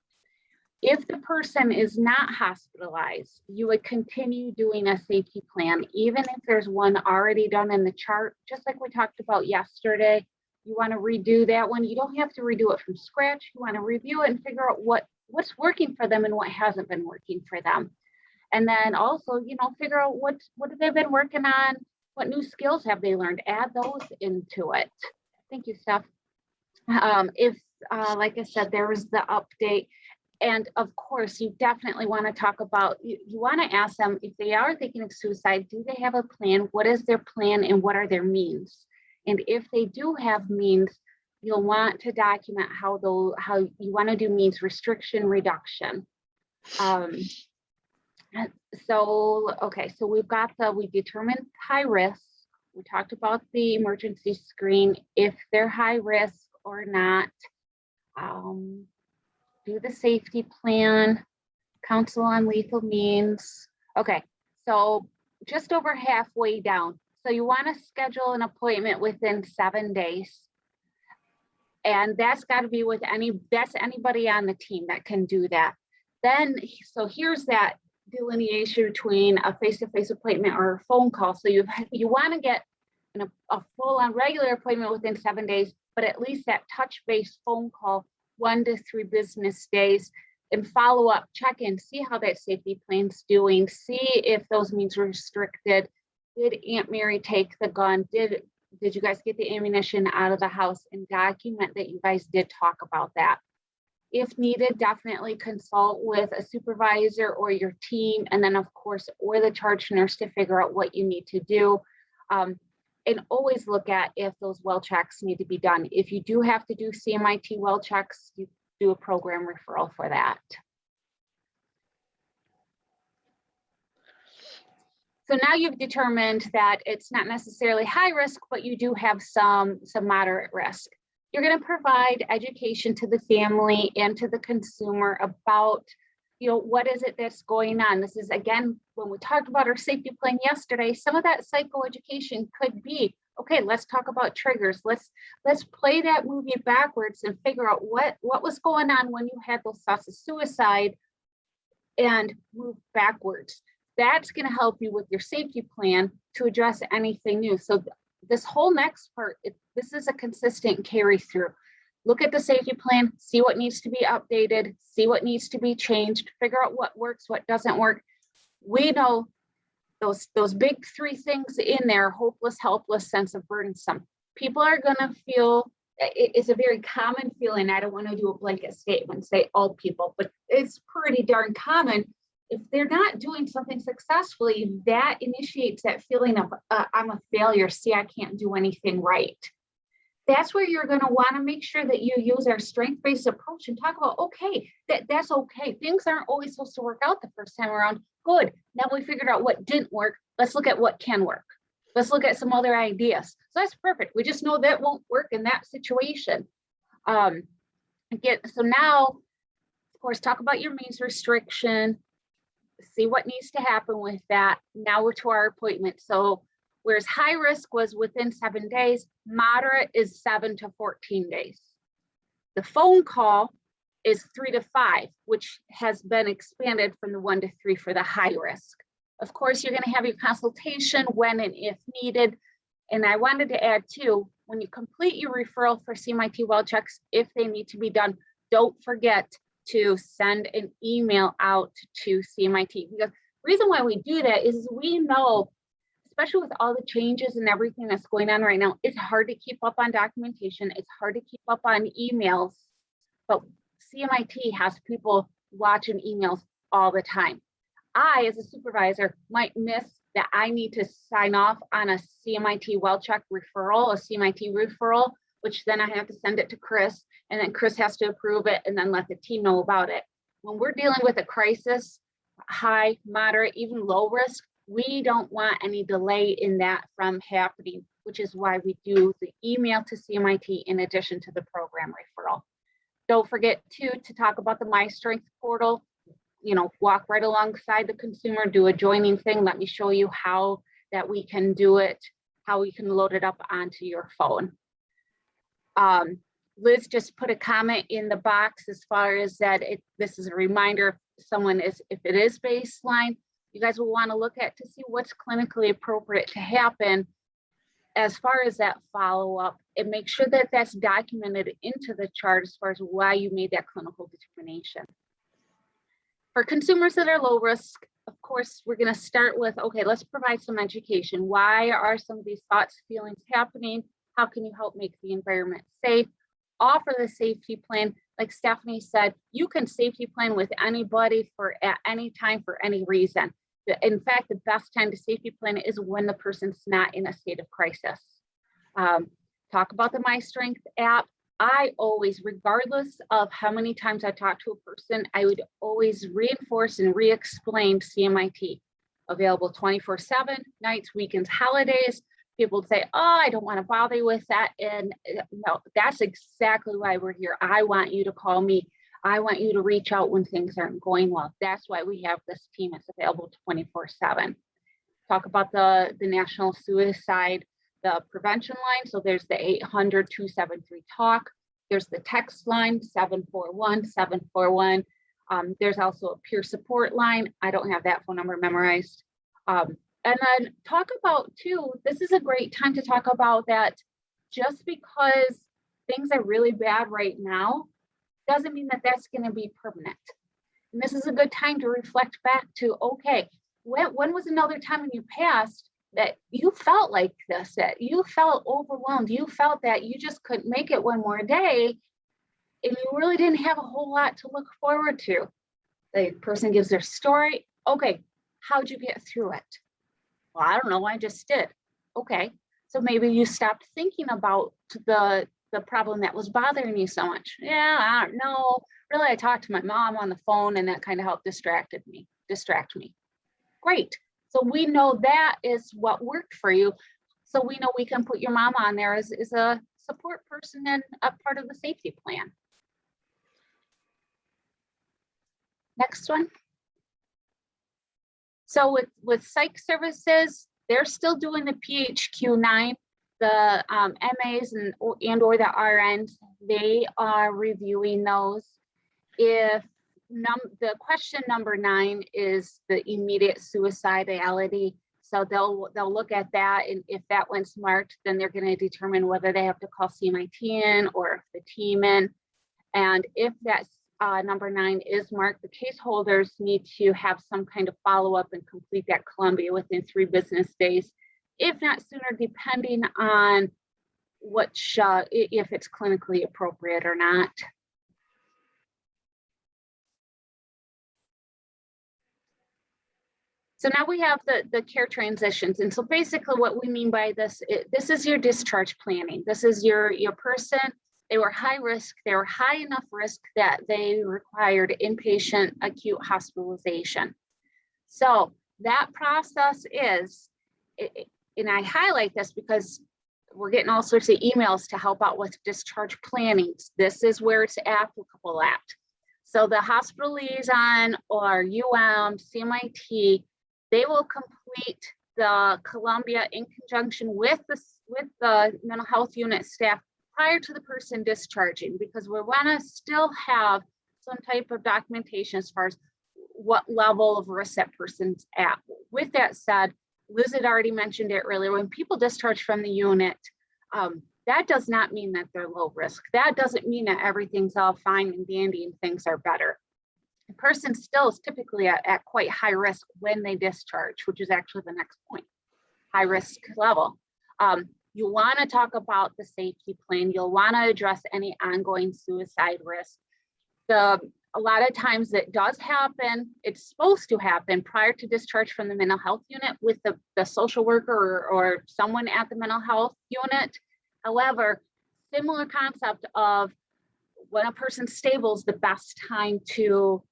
If the person is not hospitalized, you would continue doing a safety plan, even if there's one already done in the chart, just like we talked about yesterday. You want to redo that one. You don't have to redo it from scratch. You want to review it and figure out what's working for them and what hasn't been working for them. And then also, figure out what have they been working on? What new skills have they learned? Add those into it. Thank you, Steph. Like I said, there was the update. And of course, you definitely want to talk about, you want to ask them if they are thinking of suicide, do they have a plan? What is their plan and what are their means? And if they do have means, you'll want to document how you want to do means restriction reduction. So we determined high risk. We talked about the emergency screen, if they're high risk or not. Do the safety plan, counsel on lethal means. Okay, so just over halfway down. So you want to schedule an appointment within 7 days. And that's got to be with anybody on the team that can do that. Then, so here's that delineation between a face-to-face appointment or a phone call. So you want to get a full-on regular appointment within 7 days, but at least that touch-base phone call 1 to 3 business days, and follow up, check in, see how that safety plan's doing, see if those means were restricted. Did Aunt Mary take the gun? Did you guys get the ammunition out of the house? And document that you guys did talk about that. If needed, definitely consult with a supervisor or your team, and then of course, or the charge nurse to figure out what you need to do. And always look at if those well checks need to be done. If you do have to do CMIT well checks, you do a program referral for that. So now you've determined that it's not necessarily high risk, but you do have some moderate risk. You're going to provide education to the family and to the consumer about, what is it that's going on? This is, again, when we talked about our safety plan yesterday, some of that psychoeducation could be, okay, let's talk about triggers. Let's play that movie backwards and figure out what was going on when you had those thoughts of suicide and move backwards. That's going to help you with your safety plan to address anything new. So this whole next part, this is a consistent carry through. Look at the safety plan, see what needs to be updated, see what needs to be changed, figure out what works, what doesn't work. We know those big 3 things in there: hopeless, helpless, sense of burdensome. People are going to feel, it's a very common feeling. I don't want to do a blanket statement, say all people, but it's pretty darn common. If they're not doing something successfully, that initiates that feeling of I'm a failure. See, I can't do anything right. That's where you're going to want to make sure that you use our strength-based approach and talk about, okay, that's okay. Things aren't always supposed to work out the first time around. Good. Now we figured out what didn't work. Let's look at what can work. Let's look at some other ideas. So that's perfect. We just know that won't work in that situation. So now, of course, talk about your means restriction. See what needs to happen with that. Now we're to our appointment. So whereas high risk was within 7 days, moderate is 7 to 14 days. The phone call is 3 to 5, which has been expanded from the 1 to 3 for the high risk. Of course, you're going to have your consultation when and if needed. And I wanted to add too, when you complete your referral for CMIT well checks, if they need to be done, don't forget to send an email out to CMIT. Because the reason why we do that is we know, especially with all the changes and everything that's going on right now, it's hard to keep up on documentation. It's hard to keep up on emails. But CMIT has people watching emails all the time. I, as a supervisor, might miss that I need to sign off on a CMIT well-check referral, a CMIT referral, which then I have to send it to Chris, and then Chris has to approve it and then let the team know about it. When we're dealing with a crisis, high, moderate, even low risk, we don't want any delay in that from happening, which is why we do the email to CMIT in addition to the program referral. Don't forget to talk about the My Strength portal. You know, walk right alongside the consumer, do a joining thing. Let me show you how that we can do it, how we can load it up onto your phone. Liz just put a comment in the box as far as that this is a reminder if someone is, if it is baseline, you guys will want to look at to see what's clinically appropriate to happen as far as that follow-up, and make sure that that's documented into the chart as far as why you made that clinical determination. For consumers that are low risk, of course, we're going to start with, okay, let's provide some education. Why are some of these thoughts, feelings happening? How can you help make the environment safe? Offer the safety plan. Like Stephanie said, you can safety plan with anybody at any time for any reason. In fact, the best time to safety plan is when the person's not in a state of crisis. Talk about the My Strength app. I always, regardless of how many times I talk to a person, I would always reinforce and re-explain CMIT. Available 24/7, nights, weekends, holidays. People say, oh, I don't want to bother you with that. And no, that's exactly why we're here. I want you to call me. I want you to reach out when things aren't going well. That's why we have this team. It's available 24/7. Talk about the National Suicide, the prevention line. So there's the 800-273-TALK. There's the text line, 741-741. There's also a peer support line. I don't have that phone number memorized. And then talk about too, this is a great time to talk about that just because things are really bad right now, doesn't mean that that's going to be permanent. And this is a good time to reflect back to, okay, when was another time in your past that you felt like this, that you felt overwhelmed, you felt that you just couldn't make it one more day, and you really didn't have a whole lot to look forward to. The person gives their story. Okay, how'd you get through it? Well, I don't know, I just did. Okay, so maybe you stopped thinking about the problem that was bothering you so much. Yeah, I don't know. Really, I talked to my mom on the phone and that kind of helped distract me. Great. So we know that is what worked for you. So we know we can put your mom on there as a support person and a part of the safety plan. Next one. So with psych services, they're still doing the PHQ-9. The MAs and or the RNs, they are reviewing those. If the question number 9 is the immediate suicidality, so they'll look at that, and if that one's marked, then they're going to determine whether they have to call CMIT in or if the team in. And if that's number 9 is marked, the case holders need to have some kind of follow-up and complete that Columbia within 3 business days, if not sooner, depending on if it's clinically appropriate or not. So now we have the care transitions. And so basically what we mean by this, this is your discharge planning. This is your person. They were high risk. They were high enough risk that they required inpatient acute hospitalization. So that process is, and I highlight this because we're getting all sorts of emails to help out with discharge planning. This is where it's applicable at. So the hospital liaison or CMIT, they will complete the Columbia in conjunction with the mental health unit staff prior to the person discharging, because we want to still have some type of documentation as far as what level of risk that person's at. With that said, Liz had already mentioned it earlier, when people discharge from the unit, that does not mean that they're low risk. That doesn't mean that everything's all fine and dandy and things are better. The person still is typically at quite high risk when they discharge, which is actually the next point, high risk level. You want to talk about the safety plan. You'll want to address any ongoing suicide risk. A lot of times it does happen, it's supposed to happen prior to discharge from the mental health unit with the social worker or someone at the mental health unit. However, similar concept of when a person's stable is the best time to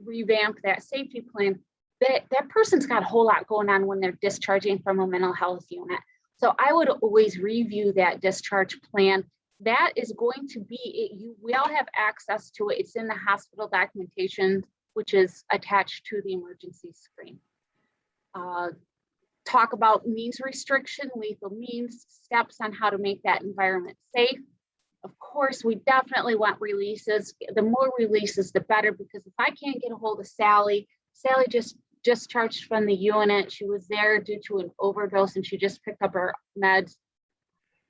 revamp that safety plan. That person's got a whole lot going on when they're discharging from a mental health unit. So I would always review that discharge plan. That is going to be it. You will have access to it. It's in the hospital documentation, which is attached to the emergency screen. Talk about means restriction, lethal means, steps on how to make that environment safe. Of course, we definitely want releases. The more releases, the better, because if I can't get a hold of Sally just discharged from the unit. She was there due to an overdose and she just picked up her meds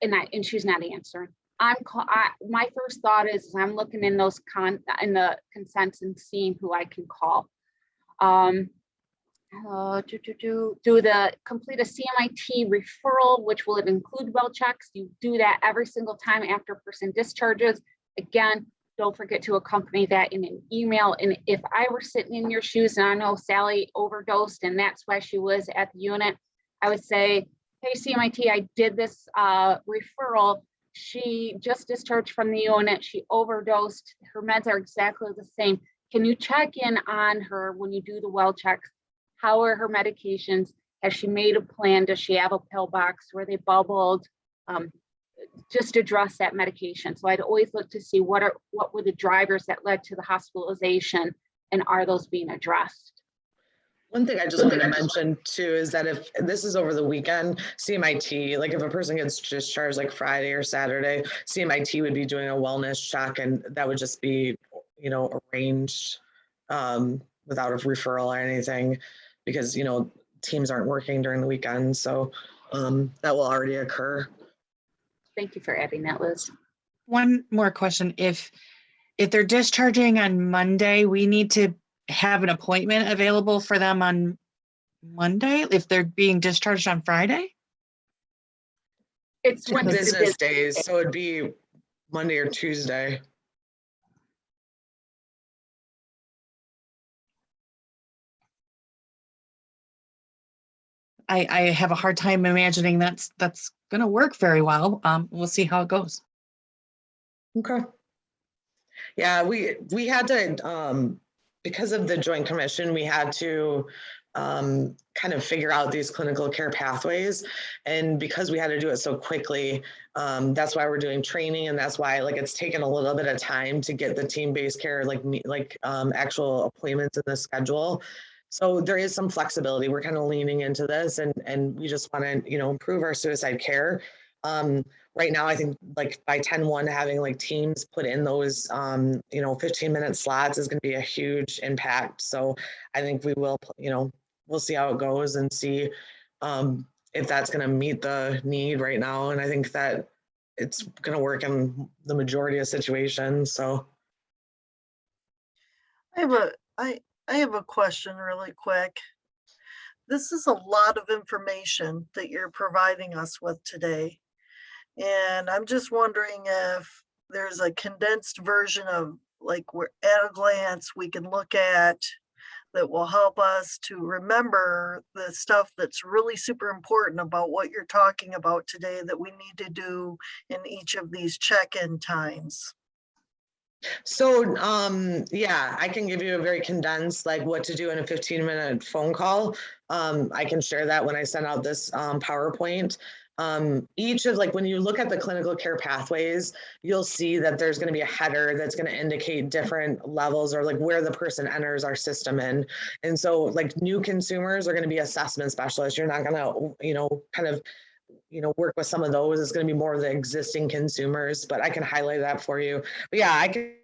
and she's not answering. My first thought is I'm looking in those in the consents and seeing who I can call. Complete a CMIT referral, which will include well checks. You do that every single time after a person discharges. Again, don't forget to accompany that in an email. And if I were sitting in your shoes and I know Sally overdosed and that's why she was at the unit, I would say, hey, CMIT, I did this referral. She just discharged from the unit. She overdosed. Her meds are exactly the same. Can you check in on her when you do the well checks? How are her medications? Has she made a plan? Does she have a pill box? Were they bubbled? Just address that medication. So I'd always look to see what were the drivers that led to the hospitalization, and are those being addressed? One thing I just wanted to mention too is that if this is over the weekend, CMIT, like if a person gets discharged like Friday or Saturday, CMIT would be doing a wellness check, and that would just be, arranged without a referral or anything, because, teams aren't working during the weekend. So that will already occur. Thank you for adding that, Liz. One more question. If they're discharging on Monday, we need to have an appointment available for them on Monday if they're being discharged on Friday? It's when business days, so it'd be Monday or Tuesday. I have a hard time imagining that's going to work very well. We'll see how it goes. Okay. Yeah, we had to, because of the Joint Commission, we had to kind of figure out these clinical care pathways. And because we had to do it so quickly, that's why we're doing training. And that's why it's taken a little bit of time to get the team-based care, actual appointments in the schedule. So there is some flexibility. We're kind of leaning into this, and we just want to, improve our suicide care. Right now, I think by 10/1, having teams put in those, 15-minute slots is going to be a huge impact. So I think we will, we'll see how it goes and see if that's going to meet the need right now. And I think that it's going to work in the majority of situations. So I have a question really quick. This is a lot of information that you're providing us with today. And I'm just wondering if there's a condensed version of where at a glance we can look at that will help us to remember the stuff that's really super important about what you're talking about today that we need to do in each of these check-in times. So, yeah, I can give you a very condensed, what to do in a 15-minute phone call. I can share that when I send out this PowerPoint. Each of when you look at the clinical care pathways, you'll see that there's going to be a header that's going to indicate different levels or where the person enters our system in. And so new consumers are going to be assessment specialists. You're not going to, kind of, work with some of those. It's going to be more of the existing consumers, but I can highlight that for you. But yeah, I can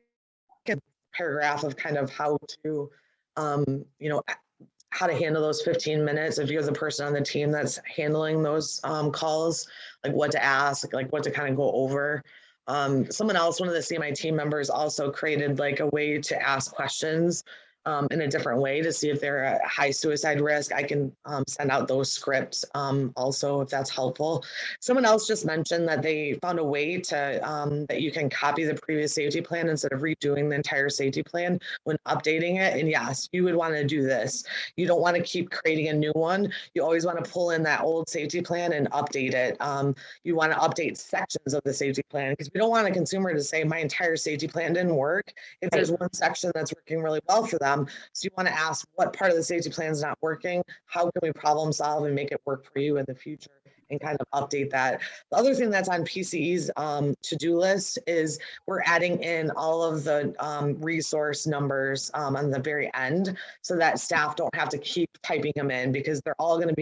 get a paragraph of kind of how to, how to handle those 15 minutes if you're the person on the team that's handling those calls, what to ask, what to kind of go over. Someone else, one of the CMI team members also created a way to ask questions in a different way to see if they're at high suicide risk. I can send out those scripts also if that's helpful. Someone else just mentioned that they found a way to that you can copy the previous safety plan instead of redoing the entire safety plan when updating it. And yes, you would want to do this. You don't want to keep creating a new one. You always want to pull in that old safety plan and update it. You want to update sections of the safety plan because we don't want a consumer to say my entire safety plan didn't work. If there's one section that's working really well for them, so you want to ask what part of the safety plan is not working, how can we problem solve and make it work for you in the future, and kind of update that. The other thing that's on PCE's to-do list is we're adding in all of the resource numbers on the very end so that staff don't have to keep typing them in because they're always going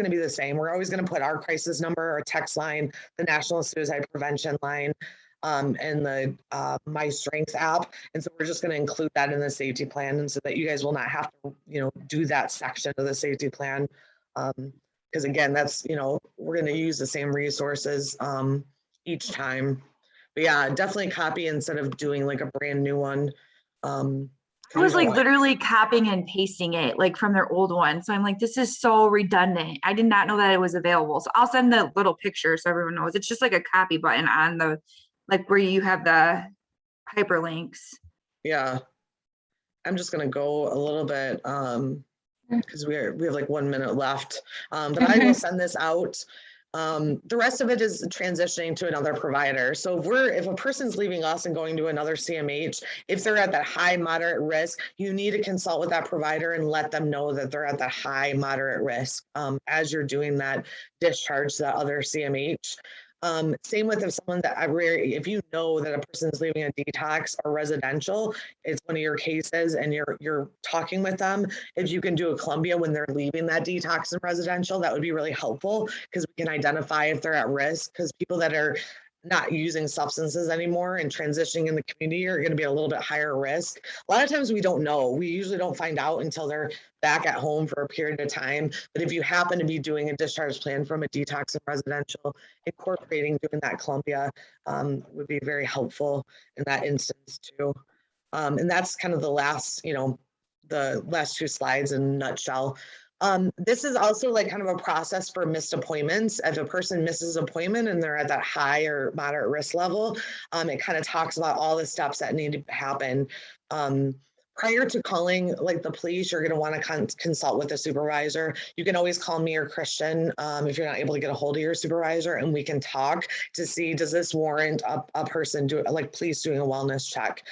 to be the same. We're always going to put our crisis number, our text line, the National Suicide Prevention line, and the My Strength app. And so we're just going to include that in the safety plan, and so that you guys will not have to, do that section of the safety plan. Because again, that's, we're going to use the same resources each time. But yeah, definitely copy instead of doing like a brand new one. I was like literally copying and pasting it like from their old one. So I'm like, this is so redundant. I did not know that it was available. So I'll send the little picture so everyone knows. It's just like a copy button on the, like where you have the hyperlinks. Yeah. I'm just going to go a little bit because we have like 1 minute left, but I will send this out. The rest of it is transitioning to another provider. So if a person's leaving us and going to another CMH, if they're at that high moderate risk, you need to consult with that provider and let them know that they're at that high moderate risk as you're doing that discharge to that other CMH. Same with if you know that a person's leaving a detox or residential, it's one of your cases and you're talking with them. If you can do a Columbia when they're leaving that detox and residential, that would be really helpful because we can identify if they're at risk, because people that are not using substances anymore and transitioning in the community are going to be a little bit higher risk. A lot of times we don't know. We usually don't find out until they're back at home for a period of time. But if you happen to be doing a discharge plan from a detox and residential, incorporating doing that Columbia would be very helpful in that instance too. And that's kind of the last two slides in a nutshell. This is also like kind of a process for missed appointments. If a person misses an appointment and they're at that high or moderate risk level, it kind of talks about all the steps that need to happen. Prior to calling like the police, you're going to want to consult with a supervisor. You can always call me or Christian if you're not able to get a hold of your supervisor, and we can talk to see, does this warrant a person police doing a wellness check?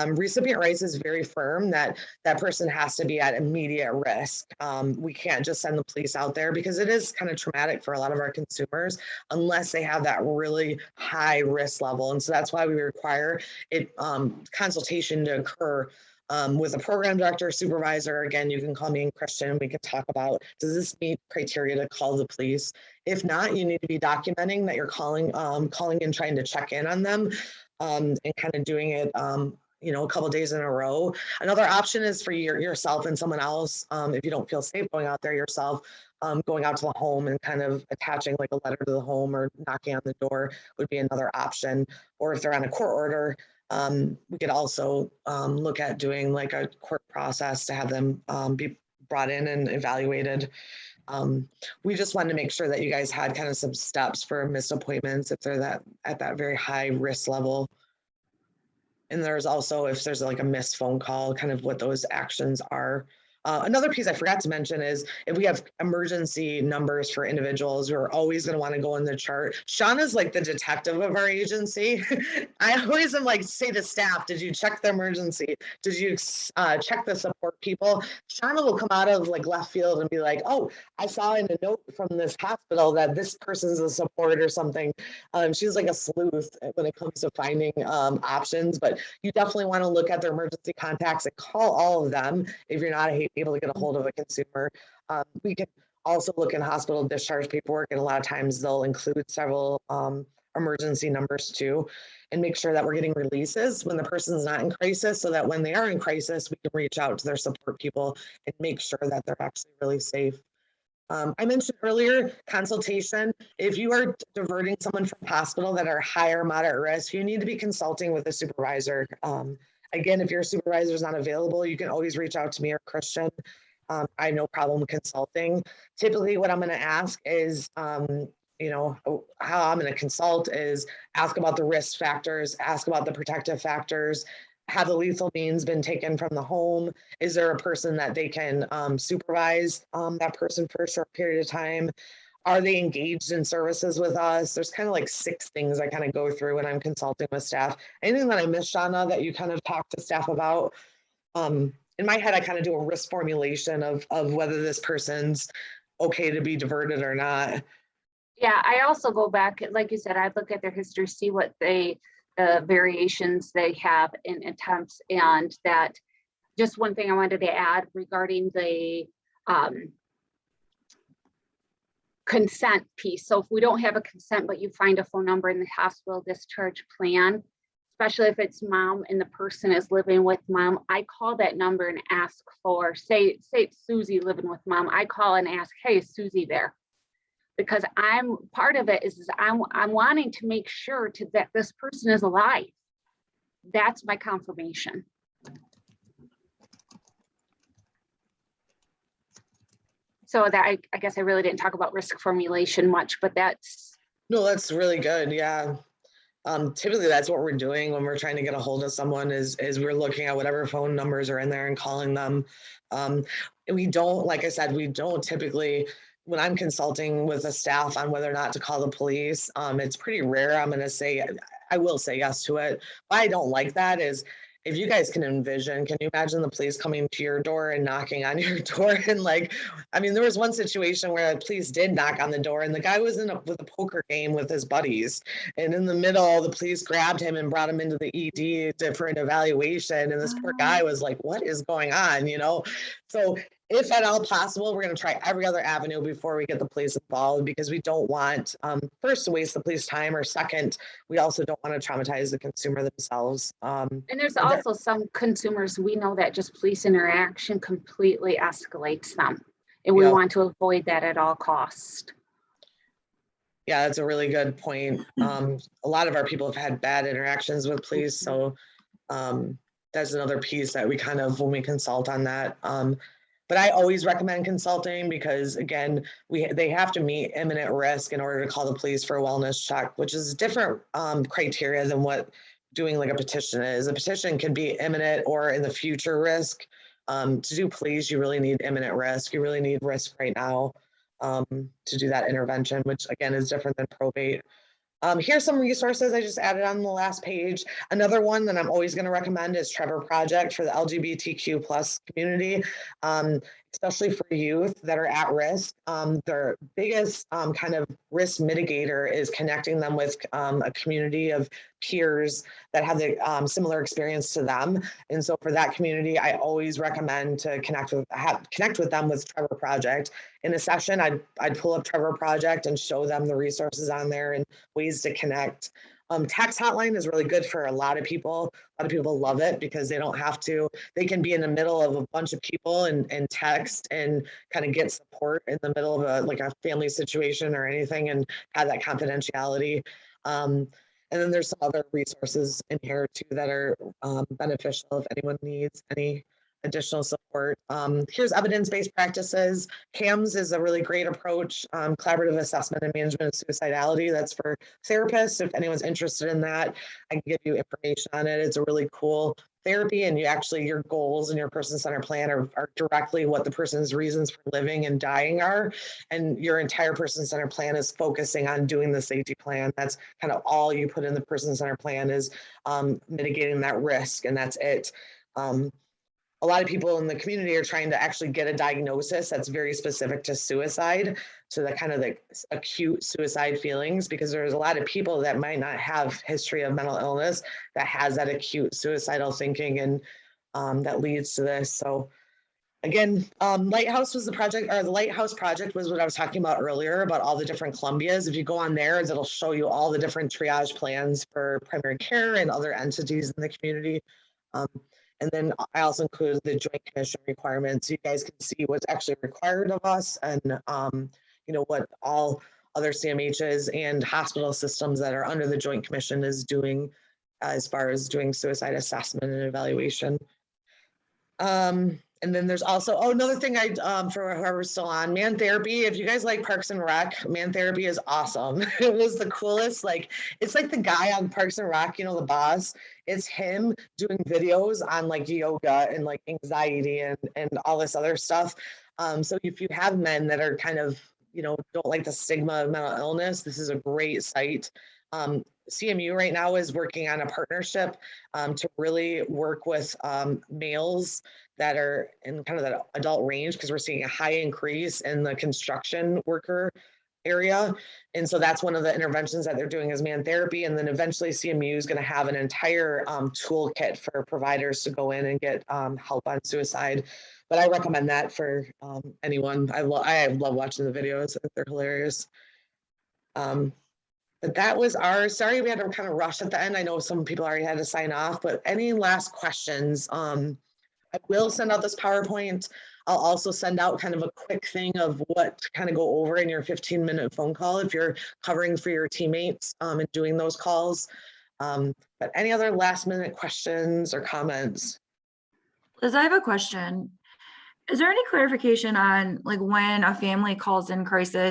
Recipient rights is very firm that person has to be at immediate risk. We can't just send the police out there because it is kind of traumatic for a lot of our consumers unless they have that really high risk level. And so that's why we require consultation to occur with a program director, supervisor. Again, you can call me and Christian and we can talk about, does this meet criteria to call the police? If not, you need to be documenting that you're calling and trying to check in on them and kind of doing it a couple of days in a row. Another option is for yourself and someone else, if you don't feel safe going out there yourself, going out to the home and kind of attaching like a letter to the home or knocking on the door would be another option. Or if they're on a court order, we could also look at doing like a court process to have them be brought in and evaluated. We just wanted to make sure that you guys had kind of some steps for missed appointments if they're at that very high risk level. And there's also, if there's like a missed phone call, kind of what those actions are. Another piece I forgot to mention is if we have emergency numbers for individuals, we're always going to want to go in the chart. Shauna's like the detective of our agency. I always am like, say to staff, did you check the emergency? Did you check the support people? Shauna will come out of like left field and be like, oh, I saw in a note from this hospital that this person's a support or something. She's like a sleuth when it comes to finding options, but you definitely want to look at their emergency contacts and call all of them if you're not able to get a hold of a consumer. We can also look in hospital discharge paperwork, and a lot of times they'll include several emergency numbers too, and make sure that we're getting releases when the person's not in crisis, so that when they are in crisis, we can reach out to their support people and make sure that they're actually really safe. I mentioned earlier consultation. If you are diverting someone from hospital that are higher moderate risk, you need to be consulting with a supervisor Again, if your supervisor is not available, you can always reach out to me or Christian. I have no problem consulting. Typically what I'm going to ask is, you know, how I'm going to consult is ask about the risk factors, ask about the protective factors. Have the lethal means been taken from the home? Is there a person that they can supervise that person for a short period of time? Are they engaged in services with us? There's kind of like 6 things I kind of go through when I'm consulting with staff. Anything that I missed, Shauna, that you kind of talk to staff about? In my head, I kind of do a risk formulation of whether this person's okay to be diverted or not. Yeah, I also go back, like you said, I'd look at their history, see what the variations they have in attempts, and that just one thing I wanted to add regarding the consent piece. So if we don't have a consent, but you find a phone number in the hospital discharge plan, especially if it's mom and the person is living with mom, I call that number and ask for, say it's Susie living with mom, I call and ask, hey, is Susie there? Because I'm part of it is I'm wanting to make sure that this person is alive. That's my confirmation. So that I guess I really didn't talk about risk formulation much, but that's. No, that's really good. Yeah. Typically that's what we're doing when we're trying to get a hold of someone is we're looking at whatever phone numbers are in there and calling them. And we don't, like I said, we don't typically, when I'm consulting with a staff on whether or not to call the police, it's pretty rare. I'm going to say, I will say yes to it. Why I don't like that is if you guys can envision, can you imagine the police coming to your door and knocking on your door? And like, I mean, there was one situation where the police did knock on the door and the guy was with a poker game with his buddies. And in the middle, the police grabbed him and brought him into the ED for an evaluation. And this poor guy was like, what is going on? You know? So if at all possible, we're going to try every other avenue before we get the police involved, because we don't want, first, to waste the police time, or second, we also don't want to traumatize the consumer themselves. And there's also some consumers, we know that just police interaction completely escalates them. And we want to avoid that at all costs. Yeah, that's a really good point. A lot of our people have had bad interactions with police. So that's another piece that we kind of, when we consult on that. But I always recommend consulting because, again, they have to meet imminent risk in order to call the police for a wellness check, which is different criteria than what doing like a petition is. A petition can be imminent or in the future risk. To do police, you really need imminent risk. You really need risk right now to do that intervention, which again is different than probate. Here's some resources I just added on the last page. Another one that I'm always going to recommend is Trevor Project for the LGBTQ plus community, especially for youth that are at risk. Their biggest kind of risk mitigator is connecting them with a community of peers that have the similar experience to them. And so for that community, I always recommend to connect with them with Trevor Project. In a session, I'd pull up Trevor Project and show them the resources on there and ways to connect. Tax hotline is really good for a lot of people. A lot of people love it because they don't have to, they can be in the middle of a bunch of people and text and kind of get support in the middle of a family situation or anything and have that confidentiality. And then there's some other resources in here too that are beneficial if anyone needs any additional support. Here's evidence-based practices. CAMS is a really great approach, collaborative assessment and management of suicidality. That's for therapists. If anyone's interested in that, I can give you information on it. It's a really cool therapy, and your goals and your person-centered plan are directly what the person's reasons for living and dying are. And your entire person-centered plan is focusing on doing the safety plan. That's kind of all you put in the person-centered plan is mitigating that risk, and that's it. A lot of people in the community are trying to actually get a diagnosis that's very specific to suicide. So that kind of like acute suicide feelings, because there's a lot of people that might not have history of mental illness that has that acute suicidal thinking, and that leads to this. So again, Lighthouse was the project, or the Lighthouse Project was what I was talking about earlier about all the different Columbias. If you go on there, it'll show you all the different triage plans for primary care and other entities in the community. And then I also included the Joint Commission requirements. So you guys can see what's actually required of us, and what all other CMHs and hospital systems that are under the Joint Commission is doing as far as doing suicide assessment and evaluation. And then there's also, oh, another thing for whoever's still on, Man Therapy. If you guys like Parks and Rec, Man Therapy is awesome. It was the coolest. Like, it's like the guy on Parks and Rec, you know, the boss. It's him doing videos on like yoga and like anxiety and all this other stuff. So if you have men that are kind of, you know, don't like the stigma of mental illness, this is a great site. CMU right now is working on a partnership to really work with males that are in kind of that adult range, because we're seeing a high increase in the construction worker area. And so that's one of the interventions that they're doing is Man Therapy. And then eventually CMU is going to have an entire toolkit for providers to go in and get help on suicide. But I recommend that for anyone. I love watching the videos. They're hilarious. But that was sorry, we had to kind of rush at the end. I know some people already had to sign off, but any last questions? I will send out this PowerPoint. I'll also send out kind of a quick thing of what to kind of go over in your 15-minute phone call if you're covering for your teammates and doing those calls. But any other last minute questions or comments? Liz, I have a question. Is there any clarification on like when a family calls in crisis